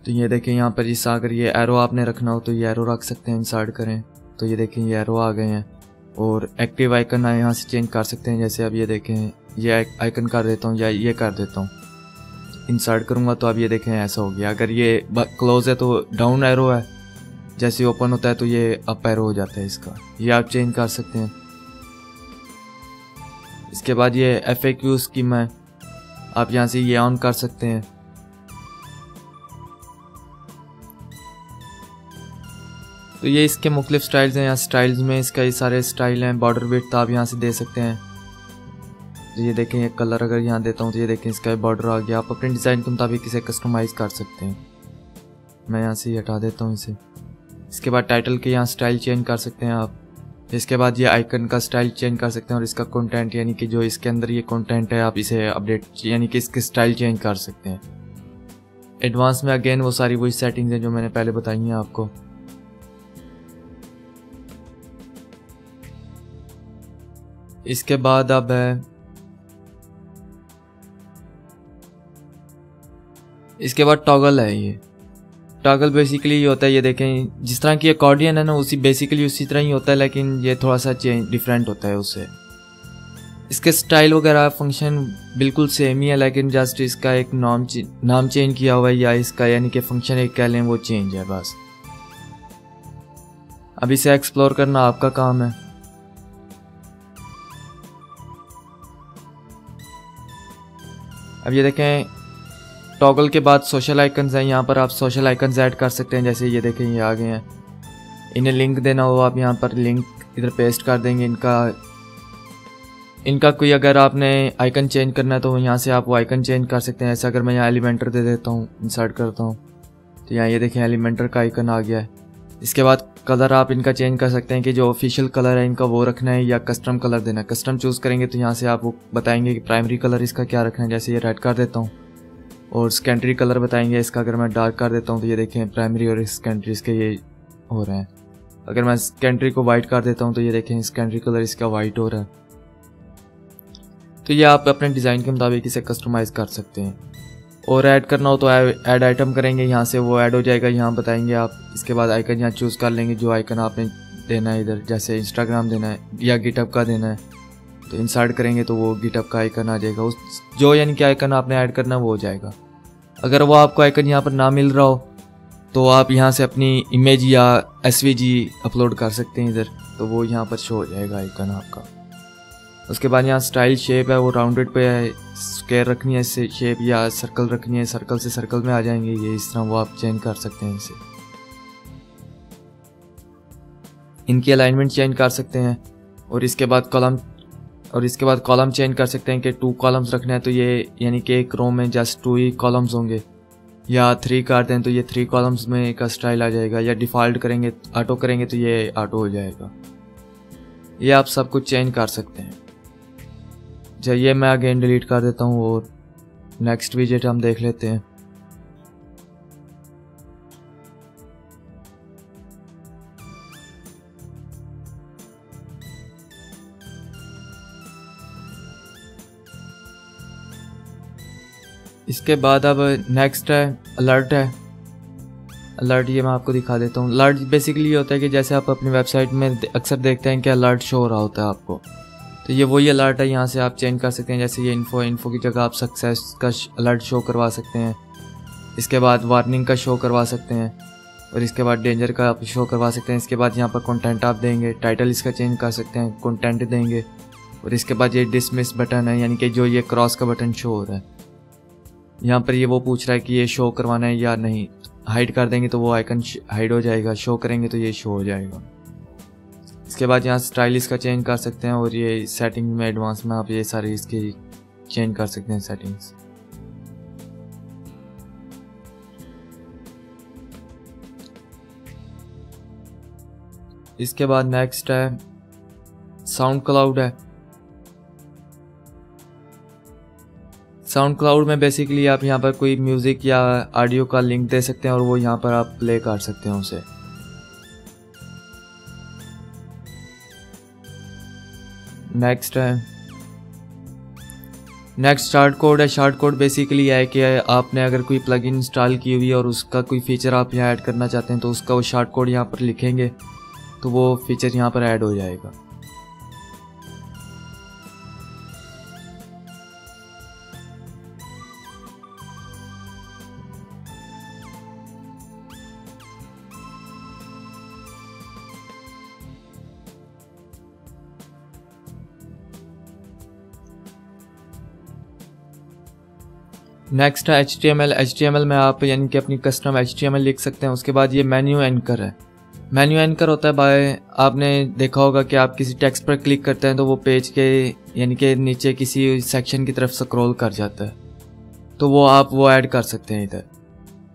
तो ये देखें यहाँ पर इस अगर ये एरो आपने रखना हो तो ये एरो रख सकते हैं, इंसर्ट करें तो ये देखें ये एरो आ गए हैं। और एक्टिव आइकन यहाँ से चेंज कर सकते हैं। जैसे अब ये देखें ये आइकन कर देता हूँ या ये कर देता हूँ, इंसर्ट करूँगा तो अब ये देखें ऐसा हो गया। अगर ये क्लोज है तो डाउन एरो है, जैसे ओपन होता है तो ये अप एरो हो जाता है इसका, ये आप चेंज कर सकते हैं। इसके बाद ये FAQ स्कीम है, आप यहाँ से ये ऑन कर सकते हैं। तो ये इसके मुख्तलिफ स्टाइल्स हैं। यहाँ स्टाइल्स में इसका ये सारे स्टाइल हैं। बॉर्डर विड्थ आप यहाँ से दे सकते हैं। तो ये देखें ये कलर अगर यहाँ देता हूँ तो ये देखें इसका बॉर्डर आ गया। आप अपने डिज़ाइन के मुताबिक इसे कस्टमाइज़ कर सकते हैं। मैं यहाँ से हटा देता हूँ इसे। इसके बाद टाइटल के यहाँ स्टाइल चेंज कर सकते हैं आप। इसके बाद ये आइकन का स्टाइल चेंज कर सकते हैं और इसका कंटेंट यानी कि जो इसके अंदर ये कंटेंट है आप इसे अपडेट यानी कि इसके स्टाइल चेंज कर सकते हैं। एडवांस में अगेन वो सारी वही सेटिंग्स हैं जो मैंने पहले बताई हैं आपको। इसके बाद अब है इसके बाद टॉगल है। ये टॉगल बेसिकली ये होता है, ये देखें जिस तरह की अकॉर्डियन है ना उसी बेसिकली उसी तरह ही होता है, लेकिन ये थोड़ा सा चेंज डिफरेंट होता है उससे। इसके स्टाइल वगैरह फंक्शन बिल्कुल सेम ही है, लेकिन जस्ट इसका एक नाम चेंज किया हुआ है या इसका यानी कि फंक्शन एक कह लें वो चेंज है बस। अब इसे एक्सप्लोर करना आपका काम है। अब ये देखें टॉगल के बाद सोशल आइकन्स हैं। यहाँ पर आप सोशल आइकन्स ऐड कर सकते हैं। जैसे ये देखें ये आ गए हैं। इन्हें लिंक देना हो आप यहाँ पर लिंक इधर पेस्ट कर देंगे इनका। इनका कोई अगर आपने आइकन चेंज करना है तो यहाँ से आप वो आइकन चेंज कर सकते हैं। ऐसा अगर मैं यहाँ एलिमेंटर दे देता हूँ, इंसर्ट करता हूँ, तो यहाँ ये देखें एलिमेंटर का आइकन आ गया है। इसके बाद कलर आप इनका चेंज कर सकते हैं कि जो ऑफिशियल कलर है इनका वो रखना है या कस्टम कलर देना है। कस्टम चूज़ करेंगे तो यहाँ से आप वो बताएंगे कि प्राइमरी कलर इसका क्या रखना है, जैसे ये रेड कर देता हूँ। और सेकेंडरी कलर बताएंगे इसका, अगर मैं डार्क कर देता हूँ तो ये देखें प्राइमरी और सेकेंडरी इसके ये हो रहे हैं। अगर मैं सेकेंडरी को वाइट कर देता हूँ तो ये देखें सेकेंडरी कलर इसका वाइट हो रहा है। तो ये आप अपने डिज़ाइन के मुताबिक इसे कस्टमाइज़ कर सकते हैं। और ऐड करना हो तो ऐड आइटम करेंगे, यहाँ से वो ऐड हो जाएगा, यहाँ बताएंगे आप। इसके बाद आइकन यहाँ चूज़ कर लेंगे जो आइकन आपने देना है इधर, जैसे इंस्टाग्राम देना है या गिटअप का देना है तो इंसर्ट करेंगे तो वो गिटअप का आइकन आ जाएगा। उस जो यानी कि आइकन आपने ऐड करना वो हो जाएगा। अगर वो आपको आइकन यहाँ पर ना मिल रहा हो तो आप यहाँ से अपनी इमेज या SVG अपलोड कर सकते हैं इधर, तो वो यहाँ पर शो हो जाएगा आइकन आपका। उसके बाद यहाँ स्टाइल शेप है वो राउंडेड पे है, स्क्वायर रखनी है इससे शेप या सर्कल रखनी है, सर्कल से सर्कल में आ जाएंगे ये, इस तरह वो आप चेंज कर सकते हैं इसे। इनकी अलाइनमेंट चेंज कर सकते हैं। और इसके बाद कॉलम चेंज कर सकते हैं कि 2 कॉलम्स रखना है तो ये यानी कि एक रो में जस्ट 2 ही कॉलम्स होंगे, या 3 कर दें तो ये 3 कॉलम्स में का स्टाइल आ जाएगा, या डिफ़ॉल्ट करेंगे ऑटो करेंगे तो ये ऑटो हो जाएगा। ये आप सब कुछ चेंज कर सकते हैं। ये मैं अगेन डिलीट कर देता हूँ और नेक्स्ट विजेट हम देख लेते हैं। इसके बाद अब नेक्स्ट है अलर्ट है। अलर्ट ये मैं आपको दिखा देता हूँ। अलर्ट बेसिकली ये होता है कि जैसे आप अपनी वेबसाइट में अक्सर देखते हैं कि अलर्ट शो हो रहा होता है आपको, तो ये वही अलर्ट है। यहाँ से आप चेंज कर सकते हैं, जैसे ये इन्फो की जगह आप सक्सेस का अलर्ट शो करवा सकते हैं। इसके बाद वार्निंग का शो करवा सकते हैं और इसके बाद डेंजर का आप शो करवा सकते हैं। इसके बाद यहाँ पर कंटेंट आप देंगे, टाइटल इसका चेंज कर सकते हैं, कंटेंट देंगे। और इसके बाद ये डिसमिस बटन है, यानी कि जो ये क्रॉस का बटन शो हो रहा है, यहाँ पर ये वो पूछ रहा है कि ये शो करवाना है या नहीं। हाइड कर देंगे तो वो आइकन हाइड हो जाएगा, शो करेंगे तो ये शो हो जाएगा। इसके बाद यहाँ स्टाइल इसका चेंज कर सकते हैं और ये सेटिंग में एडवांस में आप ये सारी इसकी चेंज कर सकते हैं सेटिंग्स। इसके बाद नेक्स्ट है साउंड क्लाउड है। साउंड क्लाउड में बेसिकली आप यहाँ पर कोई म्यूज़िक या ऑडियो का लिंक दे सकते हैं और वो यहाँ पर आप प्ले कर सकते हैं उसे। नेक्स्ट है नेक्स्ट शार्ट कोड है। शार्ट कोड बेसिकली है कि आपने अगर कोई प्लगइन इंस्टॉल की हुई है और उसका कोई फीचर आप यहाँ ऐड करना चाहते हैं तो उसका वो शार्ट कोड यहाँ पर लिखेंगे तो वो फीचर यहाँ पर ऐड हो जाएगा। नेक्स्ट है HTML। HTML में आप यानी कि अपनी कस्टम HTML लिख सकते हैं। उसके बाद ये मेन्यू एंकर है। मेन्यू एंकर होता है बाय, आपने देखा होगा कि आप किसी टेक्स्ट पर क्लिक करते हैं तो वो पेज के यानी कि नीचे किसी सेक्शन की तरफ स्क्रॉल कर जाता है, तो वो आप वो ऐड कर सकते हैं इधर।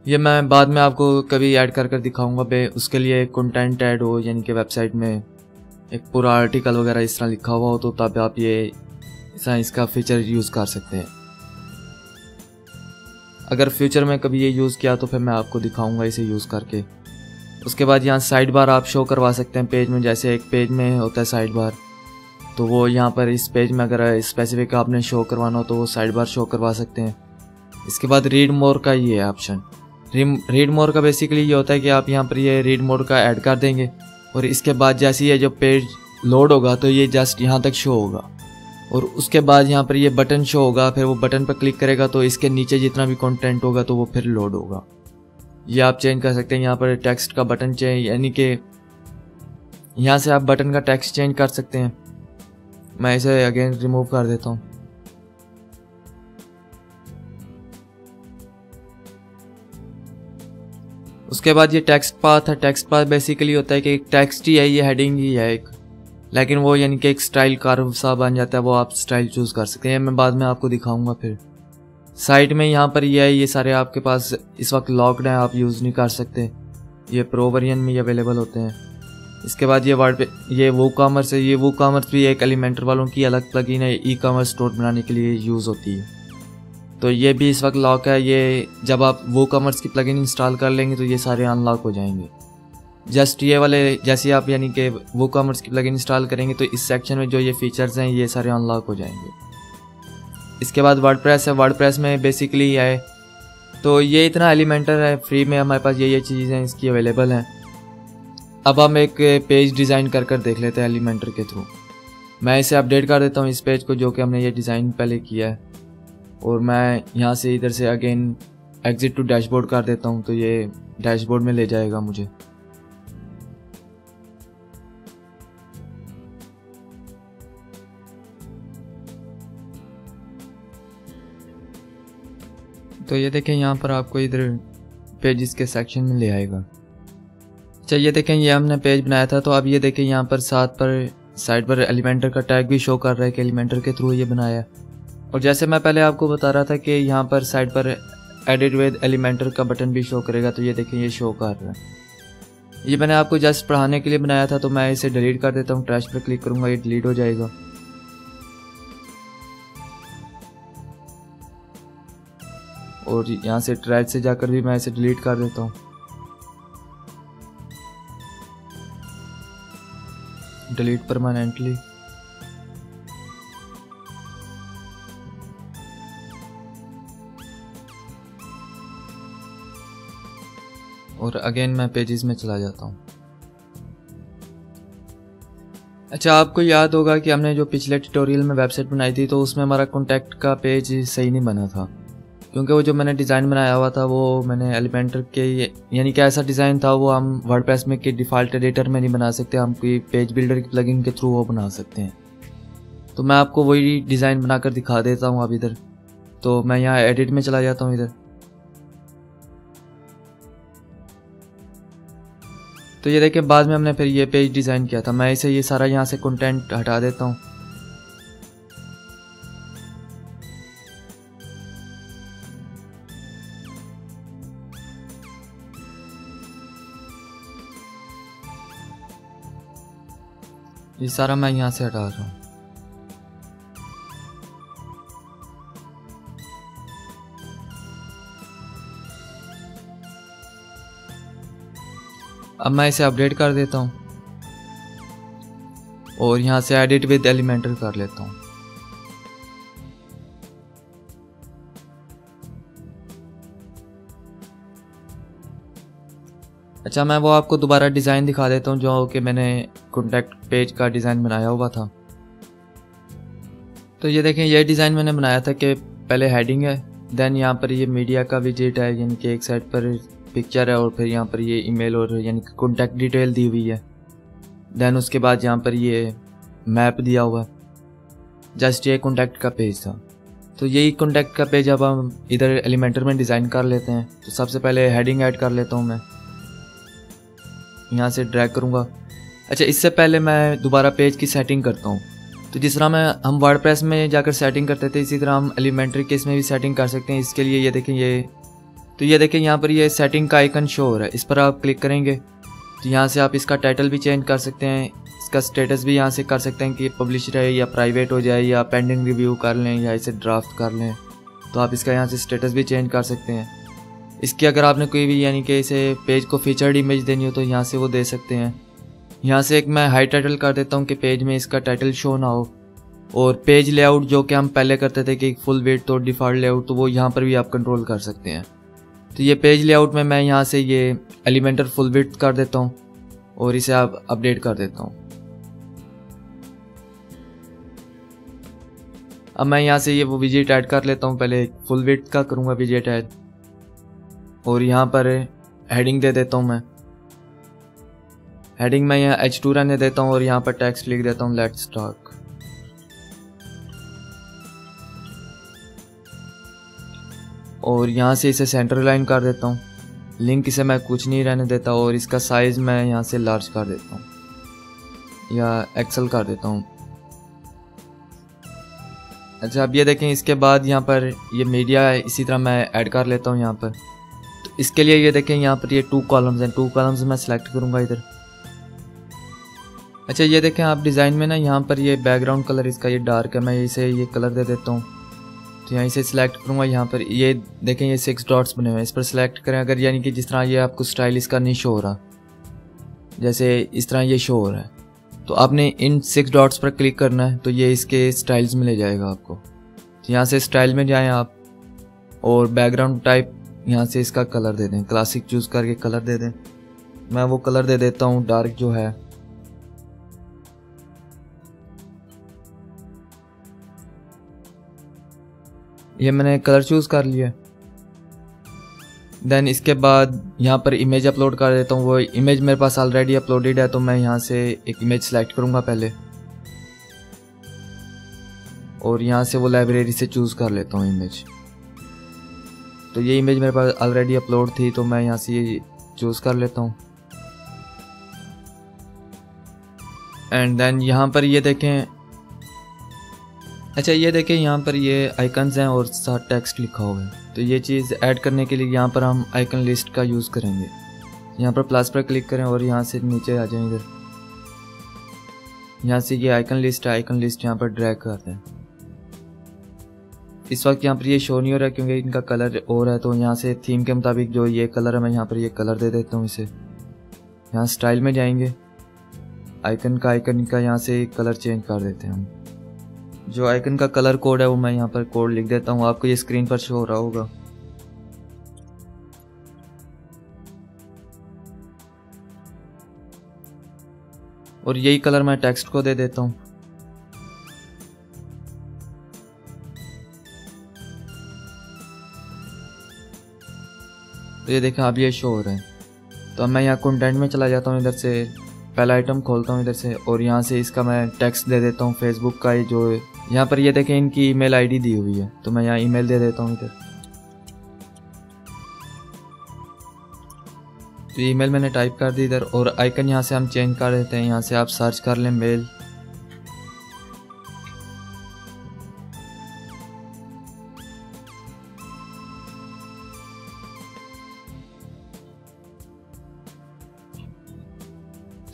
ये मैं बाद में आपको कभी ऐड कर दिखाऊंगा बे। उसके लिए कंटेंट ऐड हो, यानी कि वेबसाइट में एक पूरा आर्टिकल वगैरह इस तरह लिखा हुआ हो तो तब आप ये इसका फीचर यूज़ कर सकते हैं। अगर फ्यूचर में कभी ये यूज़ किया तो फिर मैं आपको दिखाऊंगा इसे यूज़ करके। उसके बाद यहाँ साइड बार आप शो करवा सकते हैं पेज में, जैसे एक पेज में होता है साइड बार, तो वो यहाँ पर इस पेज में अगर स्पेसिफिक आपने शो करवाना हो तो वो साइड बार शो करवा सकते हैं। इसके बाद रीड मोर का ये है ऑप्शन। रीड मोर का बेसिकली ये होता है कि आप यहाँ पर ये रीड मोर का ऐड कर देंगे और इसके बाद जैसे ये जो पेज लोड होगा तो ये जस्ट यहाँ तक शो होगा और उसके बाद यहाँ पर ये बटन शो होगा। फिर वो बटन पर क्लिक करेगा तो इसके नीचे जितना भी कंटेंट होगा तो वो फिर लोड होगा। ये आप चेंज कर सकते हैं। यहाँ पर टेक्स्ट का बटन चेंज, यानी कि यहाँ से आप बटन का टेक्स्ट चेंज कर सकते हैं। मैं इसे अगेन रिमूव कर देता हूँ। उसके बाद ये टेक्स्ट पाथ है। टेक्स्ट पाथ बेसिकली होता है कि एक टेक्स्ट ही है, ये हेडिंग ही है एक, लेकिन वो यानी कि एक स्टाइल कर्व सा बन जाता है, वो आप स्टाइल चूज़ कर सकते हैं। मैं बाद में आपको दिखाऊंगा। फिर साइड में यहाँ पर ये है, ये सारे आपके पास इस वक्त लॉक्ड हैं, आप यूज़ नहीं कर सकते। ये प्रो वर्जन में अवेलेबल होते हैं। इसके बाद ये वर्ड पे ये वूकॉमर्स है। ये वूकॉमर्स भी एक एलिमेंटर वालों की अलग प्लगइन है, ई कॉमर्स स्टोर बनाने के लिए यूज़ होती है। तो ये भी इस वक्त लॉक है। ये जब आप वूकॉमर्स की प्लगइन इंस्टॉल कर लेंगे तो ये सारे अनलॉक हो जाएंगे। जस्ट ये वाले जैसे आप यानी कि वूकॉमर्स की प्लगइन इंस्टॉल करेंगे तो इस सेक्शन में जो ये फीचर्स हैं ये सारे अनलॉक हो जाएंगे। इसके बाद वर्डप्रेस है। वर्डप्रेस में बेसिकली है, तो ये इतना एलिमेंटर है, फ्री में हमारे पास ये चीज़ें इसकी अवेलेबल हैं। अब हम एक पेज डिज़ाइन कर देख लेते हैं एलिमेंटर के थ्रू। मैं इसे अपडेट कर देता हूँ इस पेज को, जो कि हमने ये डिज़ाइन पहले किया है। और मैं यहाँ से इधर से अगेन एग्जिट टू डैशबोर्ड कर देता हूँ, तो ये डैशबोर्ड में ले जाएगा मुझे। तो ये देखें यहाँ पर आपको इधर पेजेस के सेक्शन में ले आएगा। ये देखें ये हमने पेज बनाया था। तो अब ये देखें यहाँ पर साथ पर साइड पर एलिमेंटर का टैग भी शो कर रहा है कि एलिमेंटर के थ्रू ये बनाया है। और जैसे मैं पहले आपको बता रहा था कि यहाँ पर साइड पर एडिट विद एलिमेंटर का बटन भी शो करेगा, तो ये देखें ये शो कर रहा है। ये मैंने आपको जस्ट पढ़ाने के लिए बनाया था, तो मैं इसे डिलीट कर देता हूँ। ट्रैश पर क्लिक करूँगा, ये डिलीट हो जाएगा। और यहाँ से ट्रैश से जाकर भी मैं इसे डिलीट कर देता हूँ। Delete permanently. और अगेन मैं पेजेस में चला जाता हूँ। अच्छा, आपको याद होगा कि हमने जो पिछले ट्यूटोरियल में वेबसाइट बनाई थी, तो उसमें हमारा कॉन्टैक्ट का पेज सही नहीं बना था, क्योंकि वो जो मैंने डिज़ाइन बनाया हुआ था वो मैंने एलिमेंटर के यानी कि ऐसा डिज़ाइन था वो हम वर्डप्रेस में के डिफ़ॉल्ट एडिटर में नहीं बना सकते, हम कोई पेज बिल्डर की प्लगइन के थ्रू वो बना सकते हैं। तो मैं आपको वही डिज़ाइन बनाकर दिखा देता हूँ अब इधर। तो मैं यहाँ एडिट में चला जाता हूँ इधर। तो ये देखिए बाद में हमने फिर ये पेज डिज़ाइन किया था। मैं इसे ये सारा यहाँ से कंटेंट हटा देता हूँ। ये सारा मैं यहाँ से हटा रहा हूँ। अब मैं इसे अपडेट कर देता हूँ और यहाँ से एडिट विद एलिमेंटर कर लेता हूँ। अच्छा, मैं वो आपको दोबारा डिज़ाइन दिखा देता हूँ जो कि मैंने कॉन्टैक्ट पेज का डिज़ाइन बनाया हुआ था। तो ये देखें ये डिज़ाइन मैंने बनाया था कि पहले हेडिंग है, देन यहाँ पर ये मीडिया का विजेट है, यानी कि एक साइड पर पिक्चर है और फिर यहाँ पर ये ईमेल और यानी कि कॉन्टैक्ट डिटेल दी हुई है। देन उसके बाद यहाँ पर ये मैप दिया हुआ है। जस्ट ये कॉन्टैक्ट का पेज था। तो यही कॉन्टैक्ट का पेज अब हम इधर एलिमेंटर में डिज़ाइन कर लेते हैं। तो सबसे पहले हेडिंग ऐड कर लेता हूँ मैं, यहाँ से ड्रैग करूँगा। अच्छा, इससे पहले मैं दोबारा पेज की सेटिंग करता हूँ। तो जिस तरह हम वर्डप्रेस में जाकर सेटिंग करते थे, इसी तरह हम एलिमेंट्री के इसमें भी सेटिंग कर सकते हैं। इसके लिए ये देखें ये देखें यहाँ पर ये सेटिंग का आइकन शो हो रहा है, इस पर आप क्लिक करेंगे तो यहाँ से आप इसका टाइटल भी चेंज कर सकते हैं, इसका स्टेटस भी यहाँ से कर सकते हैं कि पब्लिश रहे या प्राइवेट हो जाए या पेंडिंग रिव्यू कर लें या इसे ड्राफ्ट कर लें। तो आप इसका यहाँ से स्टेटस भी चेंज कर सकते हैं। इसकी अगर आपने कोई भी यानी कि इसे पेज को फीचर्ड इमेज देनी हो तो यहाँ से वो दे सकते हैं। यहाँ से एक मैं हाई टाइटल कर देता हूँ कि पेज में इसका टाइटल शो ना हो। और पेज लेआउट जो कि हम पहले करते थे कि फुल विड्थ और डिफ़ॉल्ट लेआउट, तो वो यहाँ पर भी आप कंट्रोल कर सकते हैं। तो ये पेज लेआउट में मैं यहाँ से ये एलिमेंटर फुल विड्थ कर देता हूँ और इसे आप अपडेट कर देता हूँ। अब मैं यहाँ से ये वो विजेट ऐड कर लेता हूँ। पहले फुल विड्थ का करूँगा विजेट ऐड और यहाँ पर हेडिंग दे देता हूँ मैं। हेडिंग में यहाँ H2 रहने देता हूँ और यहाँ पर टेक्स्ट लिख देता हूँ लेट्स टॉक। और यहाँ से इसे सेंटर लाइन कर देता हूँ। लिंक इसे मैं कुछ नहीं रहने देता और इसका साइज़ मैं यहाँ से लार्ज कर देता हूँ। या एक्सेल कर देता हूँ। अच्छा, अब ये देखें, इसके बाद यहाँ पर ये मीडिया है, इसी तरह मैं ऐड कर लेता हूँ यहाँ पर। तो इसके लिए ये देखें, यहाँ पर ये 2 कॉलम्स हैं, 2 कॉलम्स मैं सेलेक्ट करूँगा इधर। अच्छा, ये देखें आप डिज़ाइन में ना, यहाँ पर ये बैकग्राउंड कलर इसका ये डार्क है, मैं इसे ये कलर दे देता हूँ। तो यहाँ इसे सिलेक्ट करूँगा, यहाँ पर ये देखें ये 6 डॉट्स बने हुए हैं, इस पर सिलेक्ट करें। अगर यानी कि जिस तरह ये आपको स्टाइल इसका नहीं शो हो रहा, जैसे इस तरह ये शो हो रहा है, तो आपने इन 6 डॉट्स पर क्लिक करना है, तो ये इसके स्टाइल्स में ले जाएगा आपको। तो यहाँ से स्टाइल में जाएं आप, और बैकग्राउंड टाइप यहाँ से इसका कलर दे दें, क्लासिक चूज़ करके कलर दे दें। मैं वो कलर दे देता हूँ डार्क जो है। ये मैंने कलर चूज़ कर लिया। देन इसके बाद यहाँ पर इमेज अपलोड कर देता हूँ। वो इमेज मेरे पास ऑलरेडी अपलोडेड है, तो मैं यहाँ से एक इमेज सेलेक्ट करूँगा पहले, और यहाँ से वो लाइब्रेरी से चूज़ कर लेता हूँ इमेज। तो ये इमेज मेरे पास ऑलरेडी अपलोड थी, तो मैं यहाँ से ये चूज़ कर लेता हूँ। एंड देन यहाँ पर ये देखें, अच्छा ये देखें यहाँ पर ये आइकन्स हैं और साथ टेक्स्ट लिखा हुआ है। तो ये चीज़ ऐड करने के लिए यहाँ पर हम आइकन लिस्ट का यूज़ करेंगे। यहाँ पर प्लस पर क्लिक करें और यहाँ से नीचे आ जाएं इधर। यहाँ से ये आइकन लिस्ट है, आइकन लिस्ट यहाँ पर ड्रैग करते हैं। इस वक्त यहाँ पर ये शो नहीं हो रहा क्योंकि इनका कलर और है, तो यहाँ से थीम के मुताबिक जो ये कलर है, मैं यहाँ पर ये कलर दे देता हूँ इसे। यहाँ स्टाइल में जाएंगे, आइकन का यहाँ से कलर चेंज कर देते हैं हम। जो आइकन का कलर कोड है वो मैं यहाँ पर कोड लिख देता हूँ, आपको ये स्क्रीन पर शो हो रहा होगा। और यही कलर मैं टेक्स्ट को दे देता हूँ। तो ये देखें अब ये शो हो रहा है। तो अब मैं यहाँ कंटेंट में चला जाता हूँ, इधर से पहला आइटम खोलता हूँ इधर से, और यहाँ से इसका मैं टेक्स्ट दे देता हूँ फेसबुक का। जो यहाँ पर ये देखें इनकी ईमेल आईडी दी हुई है, तो मैं यहाँ ईमेल दे देता हूँ इधर। तो ईमेल मैंने टाइप कर दी इधर, और आइकन यहाँ से हम चेंज कर देते हैं। यहाँ से आप सर्च कर लें मेल।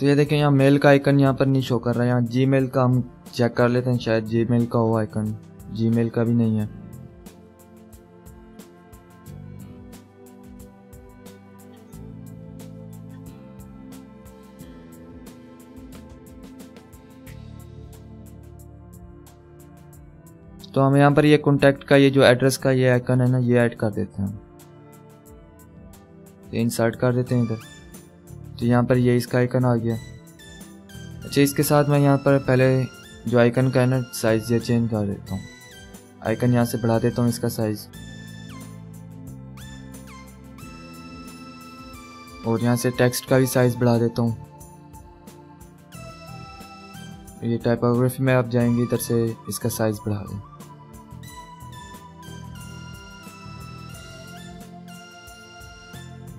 तो ये देखें यहाँ मेल का आइकन यहाँ पर नहीं शो कर रहा है। यहाँ जीमेल का हम चेक कर लेते हैं, शायद जीमेल का हो आइकन। जीमेल का भी नहीं है। तो हम यहाँ पर ये कॉन्टैक्ट का ये जो एड्रेस का ये आइकन है ना, ये ऐड कर देते हैं। ये इंसर्ट कर देते हैं इधर। तो यहाँ पर ये इसका आइकन आ गया। अच्छा, इसके साथ मैं यहाँ पर पहले जो आइकन का है ना साइज़, ये चेंज कर देता हूँ। आइकन यहाँ से बढ़ा देता हूँ इसका साइज़, और यहाँ से टेक्स्ट का भी साइज़ बढ़ा देता हूँ। ये टाइपोग्राफी में आप जाएंगे, इधर से इसका साइज़ बढ़ा दें।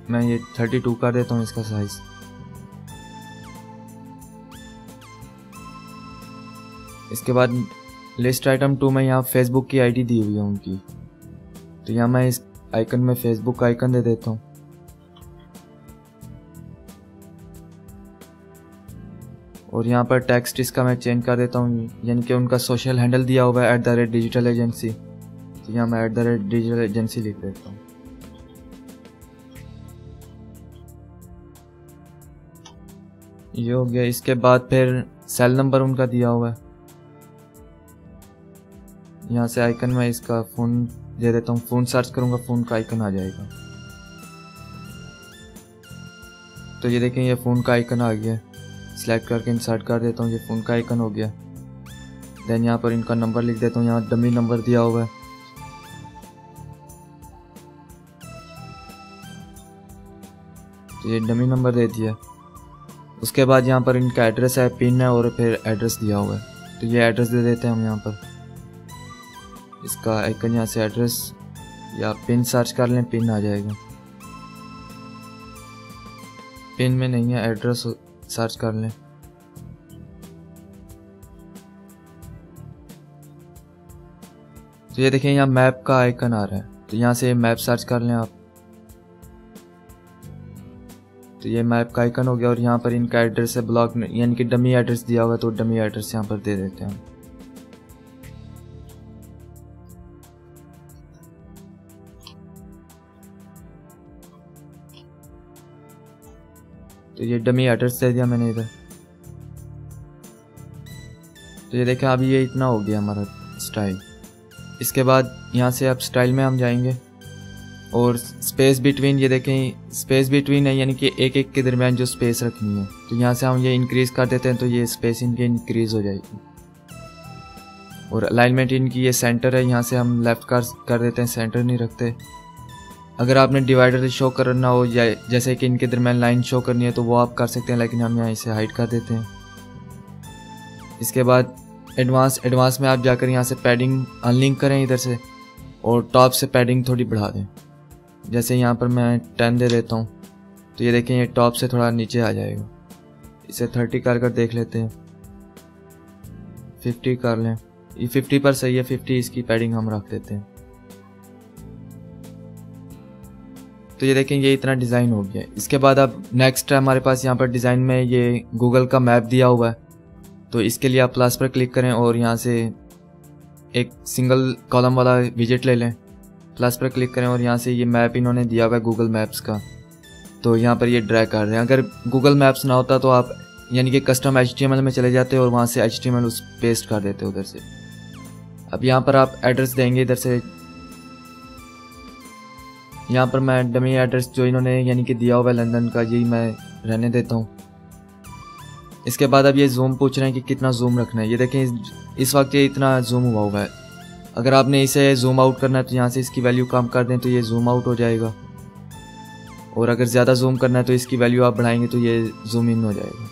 मैं ये 32 कर देता हूँ इसका साइज़। इसके बाद लिस्ट आइटम 2 में यहाँ फेसबुक की आईडी दी हुई है उनकी, तो यहाँ मैं इस आइकन में फेसबुक का आइकन दे देता हूँ। और यहाँ पर टेक्स्ट इसका मैं चेंज कर देता हूँ, यानी कि उनका सोशल हैंडल दिया हुआ है @digital agency, तो यहाँ मैं @digital agency लिख देता हूँ। ये हो गया। इसके बाद फिर सेल नंबर उनका दिया हुआ है। यहाँ से आइकन में इसका फ़ोन दे देता हूँ। फ़ोन सर्च करूँगा, फ़ोन का आइकन आ जाएगा। तो ये देखें, ये फ़ोन का आइकन आ गया। सिलेक्ट करके इंसर्ट कर देता हूँ, ये फ़ोन का आइकन हो गया। देन यहाँ पर इनका नंबर लिख देता हूँ, यहाँ डमी नंबर दिया हुआ है। तो ये डमी नंबर दे दिया। उसके बाद यहाँ पर इनका एड्रेस है, पिन है, और फिर एड्रेस दिया हुआ है। तो ये एड्रेस दे देते हैं हम यहाँ पर। इसका आइकन यहाँ से एड्रेस या पिन सर्च कर लें, पिन आ जाएगा। पिन में नहीं है, एड्रेस सर्च कर लें। तो ये देखें यहाँ मैप का आइकन आ रहा है, तो यहाँ से मैप सर्च कर लें आप। तो ये मैप का आइकन हो गया और यहाँ पर इनका एड्रेस है ब्लॉक, यानी कि डमी एड्रेस दिया हुआ है, तो डमी एड्रेस यहाँ पर दे देते हैं। तो ये डमी एड्रेस दे दिया मैंने इधर। तो ये देखें अभी ये इतना हो गया हमारा स्टाइल। इसके बाद यहाँ से अब स्टाइल में हम जाएंगे और स्पेस बिटवीन, ये देखें स्पेस बिटवीन है, यानी कि एक एक के दरमियान जो स्पेस रखनी है, तो यहाँ से हम ये इंक्रीज़ कर देते हैं, तो ये स्पेस इनकी इंक्रीज़ हो जाएगी। और अलाइनमेंट इनकी ये सेंटर है, यहाँ से हम लेफ़्ट कर देते हैं, सेंटर नहीं रखते। अगर आपने डिवाइडर शो करना हो या जैसे कि इनके दरमियान लाइन शो करनी है तो वो आप कर सकते हैं, लेकिन हम यहाँ इसे हाइड कर देते हैं। इसके बाद एडवांस में आप जाकर यहाँ से पैडिंग अनलिंक करें इधर से, और टॉप से पैडिंग थोड़ी बढ़ा दें। जैसे यहाँ पर मैं 10 दे देता हूँ, तो ये देखें ये टॉप से थोड़ा नीचे आ जाएगा। इसे 30 कर देख लेते हैं, 50 कर लें, ये 50 पर सही है, 50 इसकी पैडिंग हम रख देते हैं। तो ये देखें ये इतना डिज़ाइन हो गया। इसके बाद अब नेक्स्ट है हमारे पास यहाँ पर डिज़ाइन में ये गूगल का मैप दिया हुआ है, तो इसके लिए आप प्लस पर क्लिक करें और यहाँ से एक सिंगल कॉलम वाला विजेट ले लें, प्लस पर क्लिक करें और यहाँ से ये मैप इन्होंने दिया हुआ है गूगल मैप्स का, तो यहाँ पर ये ड्रैग कर रहे हैं। अगर गूगल मैप्स ना होता तो आप यानी कि कस्टम HTML में चले जाते और वहाँ से HTML उस पेस्ट कर देते उधर से। अब यहाँ पर आप एड्रेस देंगे इधर से, यहाँ पर मैं डमी एड्रेस जो इन्होंने यानी कि दिया हुआ है लंदन का, यही मैं रहने देता हूँ। इसके बाद अब ये जूम पूछ रहे हैं कि कितना जूम रखना है। ये देखें इस वक्त ये इतना जूम हुआ है। अगर आपने इसे जूम आउट करना है तो यहाँ से इसकी वैल्यू कम कर दें तो ये जूम आउट हो जाएगा, और अगर ज़्यादा जूम करना है तो इसकी वैल्यू आप बढ़ाएंगे तो ये जूम इन हो जाएगा।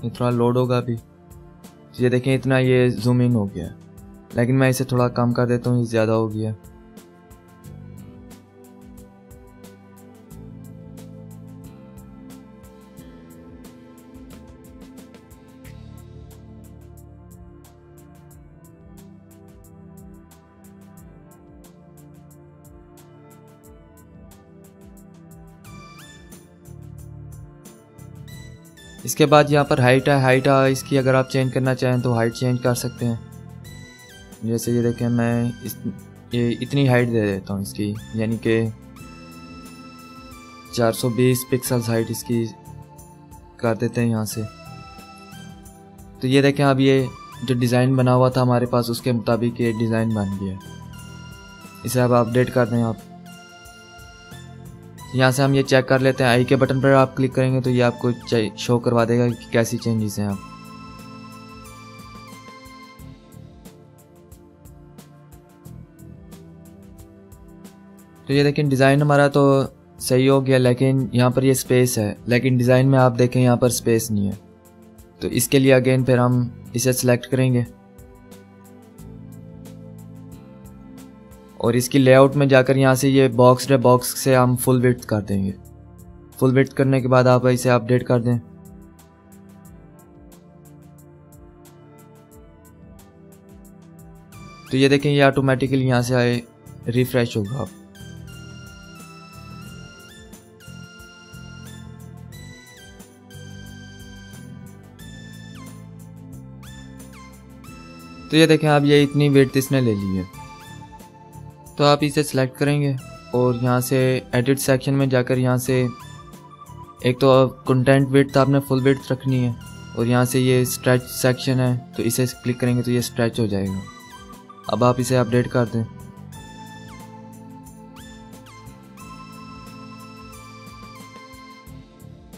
ये थोड़ा लोड होगा अभी। ये देखें इतना ये जूम इन हो गया, लेकिन मैं इसे थोड़ा कम कर देता हूँ, ये ज़्यादा हो गया। इसके बाद यहाँ पर हाइट है, इसकी अगर आप चेंज करना चाहें तो हाइट चेंज कर सकते हैं। जैसे ये देखें मैं ये इतनी हाइट दे देता हूँ इसकी, यानी कि 420 पिक्सल्स हाइट इसकी कर देते हैं यहाँ से। तो ये देखें अब ये जो डिज़ाइन बना हुआ था हमारे पास उसके मुताबिक ये डिज़ाइन बन गया। इसे अब अपडेट कर दें आप। यहाँ से हम ये चेक कर लेते हैं, आई के बटन पर आप क्लिक करेंगे तो ये आपको शो करवा देगा कि कैसी चेंजेस हैं आप। तो ये देखें डिज़ाइन हमारा तो सही हो गया, लेकिन यहाँ पर ये स्पेस है, लेकिन डिज़ाइन में आप देखें यहाँ पर स्पेस नहीं है। तो इसके लिए अगेन फिर हम इसे सिलेक्ट करेंगे और इसकी लेआउट में जाकर यहाँ से ये बॉक्स से हम फुल विड्थ कर देंगे। फुल विड्थ करने के बाद आप इसे अपडेट कर दें। तो ये देखें ये ऑटोमेटिकली यहाँ से आए रिफ्रेश होगा। तो ये देखें अब ये इतनी विड्थ इसने ले ली है। तो आप इसे सिलेक्ट करेंगे और यहाँ से एडिट सेक्शन में जाकर यहाँ से एक तो कंटेंट विड्थ आपने फुल विड्थ रखनी है, और यहाँ से ये स्ट्रेच सेक्शन है तो इसे क्लिक करेंगे तो ये स्ट्रेच हो जाएगा। अब आप इसे अपडेट कर दें।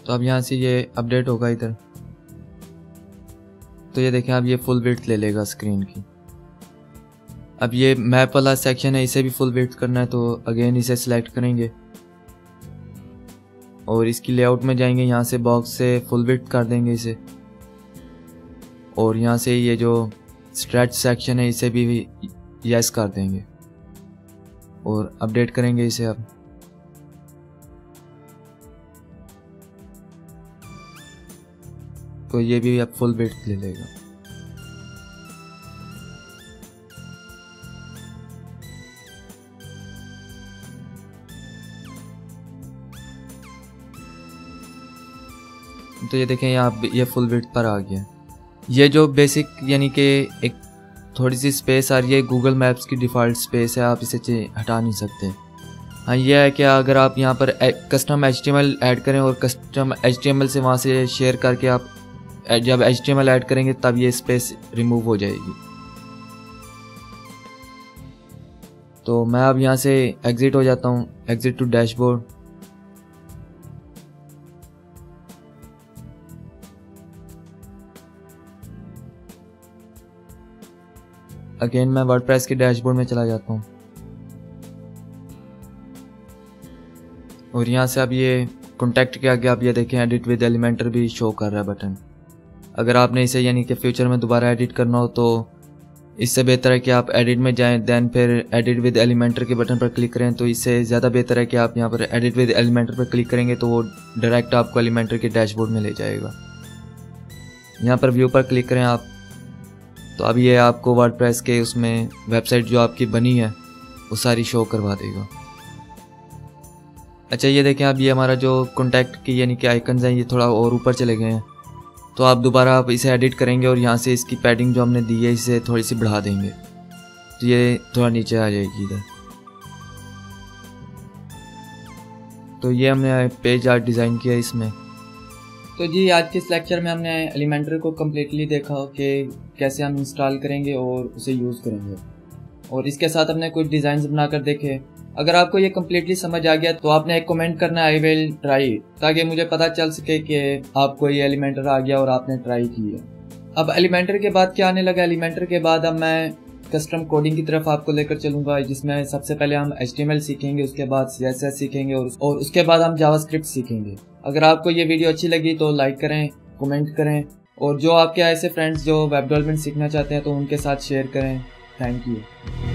तो अब यहाँ से ये अपडेट होगा इधर। तो ये देखें अब ये फुल विड्थ ले लेगा स्क्रीन की। अब ये मैप वाला सेक्शन है, इसे भी फुल विड्थ करना है तो अगेन इसे सिलेक्ट करेंगे और इसकी लेआउट में जाएंगे, यहाँ से बॉक्स से फुल विड्थ कर देंगे इसे, और यहाँ से ये जो स्ट्रेच सेक्शन है इसे भी यस कर देंगे और अपडेट करेंगे इसे। अब तो ये भी अब फुल विड्थ ले लेगा। तो ये देखें यहाँ ये फुल विड्थ पर आ गया। ये जो बेसिक यानी कि एक थोड़ी सी स्पेस आ रही है, गूगल मैप्स की डिफ़ॉल्ट स्पेस है, आप इसे हटा नहीं सकते। हाँ, ये है कि अगर आप यहाँ पर कस्टम HTML ऐड करें और कस्टम HTML से वहाँ से शेयर करके आप जब HTML ऐड करेंगे तब ये स्पेस रिमूव हो जाएगी। तो मैं अब यहाँ से एग्ज़िट हो जाता हूँ, एग्ज़िट टू डैशबोर्ड। अगेन मैं वर्डप्रेस के डैशबोर्ड में चला जाता हूँ और यहाँ से अब ये कॉन्टैक्ट के आगे आप ये देखें एडिट विद एलिमेंटर भी शो कर रहा है बटन। अगर आपने इसे यानी कि फ्यूचर में दोबारा एडिट करना हो तो इससे बेहतर है कि आप एडिट में जाएं, दैन फिर एडिट विद एलिमेंटर के बटन पर क्लिक करें। तो इससे ज़्यादा बेहतर है कि आप यहाँ पर एडिट विद एलिमेंटर पर क्लिक करेंगे तो वो डायरेक्ट आपको एलिमेंटर के डैशबोर्ड में ले जाएगा। यहाँ पर व्यू पर क्लिक करें आप, तो अब ये आपको वर्डप्रेस के उसमें वेबसाइट जो आपकी बनी है वो सारी शो करवा देगा। अच्छा, ये देखें अब ये हमारा जो कॉन्टैक्ट की यानी कि आइकन्स हैं ये थोड़ा और ऊपर चले गए हैं। तो आप दोबारा आप इसे एडिट करेंगे और यहाँ से इसकी पैडिंग जो हमने दी है इसे थोड़ी सी बढ़ा देंगे तो ये थोड़ा नीचे आ जाएगी इधर। तो ये हमने पेज आर्ट डिज़ाइन किया इसमें। तो जी आज के इस लेक्चर में हमने एलिमेंटर को कम्प्लीटली देखा कि कैसे हम इंस्टॉल करेंगे और उसे यूज़ करेंगे, और इसके साथ हमने कुछ डिज़ाइन बनाकर देखे। अगर आपको ये कम्प्लीटली समझ आ गया तो आपने एक कमेंट करना है आई विल ट्राई, ताकि मुझे पता चल सके कि आपको ये एलिमेंटर आ गया और आपने ट्राई किया। अब एलिमेंटर के बाद क्या आने लगा, एलिमेंटर के बाद अब मैं कस्टम कोडिंग की तरफ आपको लेकर चलूँगा, जिसमें सबसे पहले हम HTML सीखेंगे, उसके बाद CSS सीखेंगे और उसके बाद हम जावास्क्रिप्ट सीखेंगे। अगर आपको ये वीडियो अच्छी लगी तो लाइक करें, कमेंट करें, और जो आपके ऐसे फ्रेंड्स जो वेब डेवलपमेंट सीखना चाहते हैं तो उनके साथ शेयर करें। Thank you.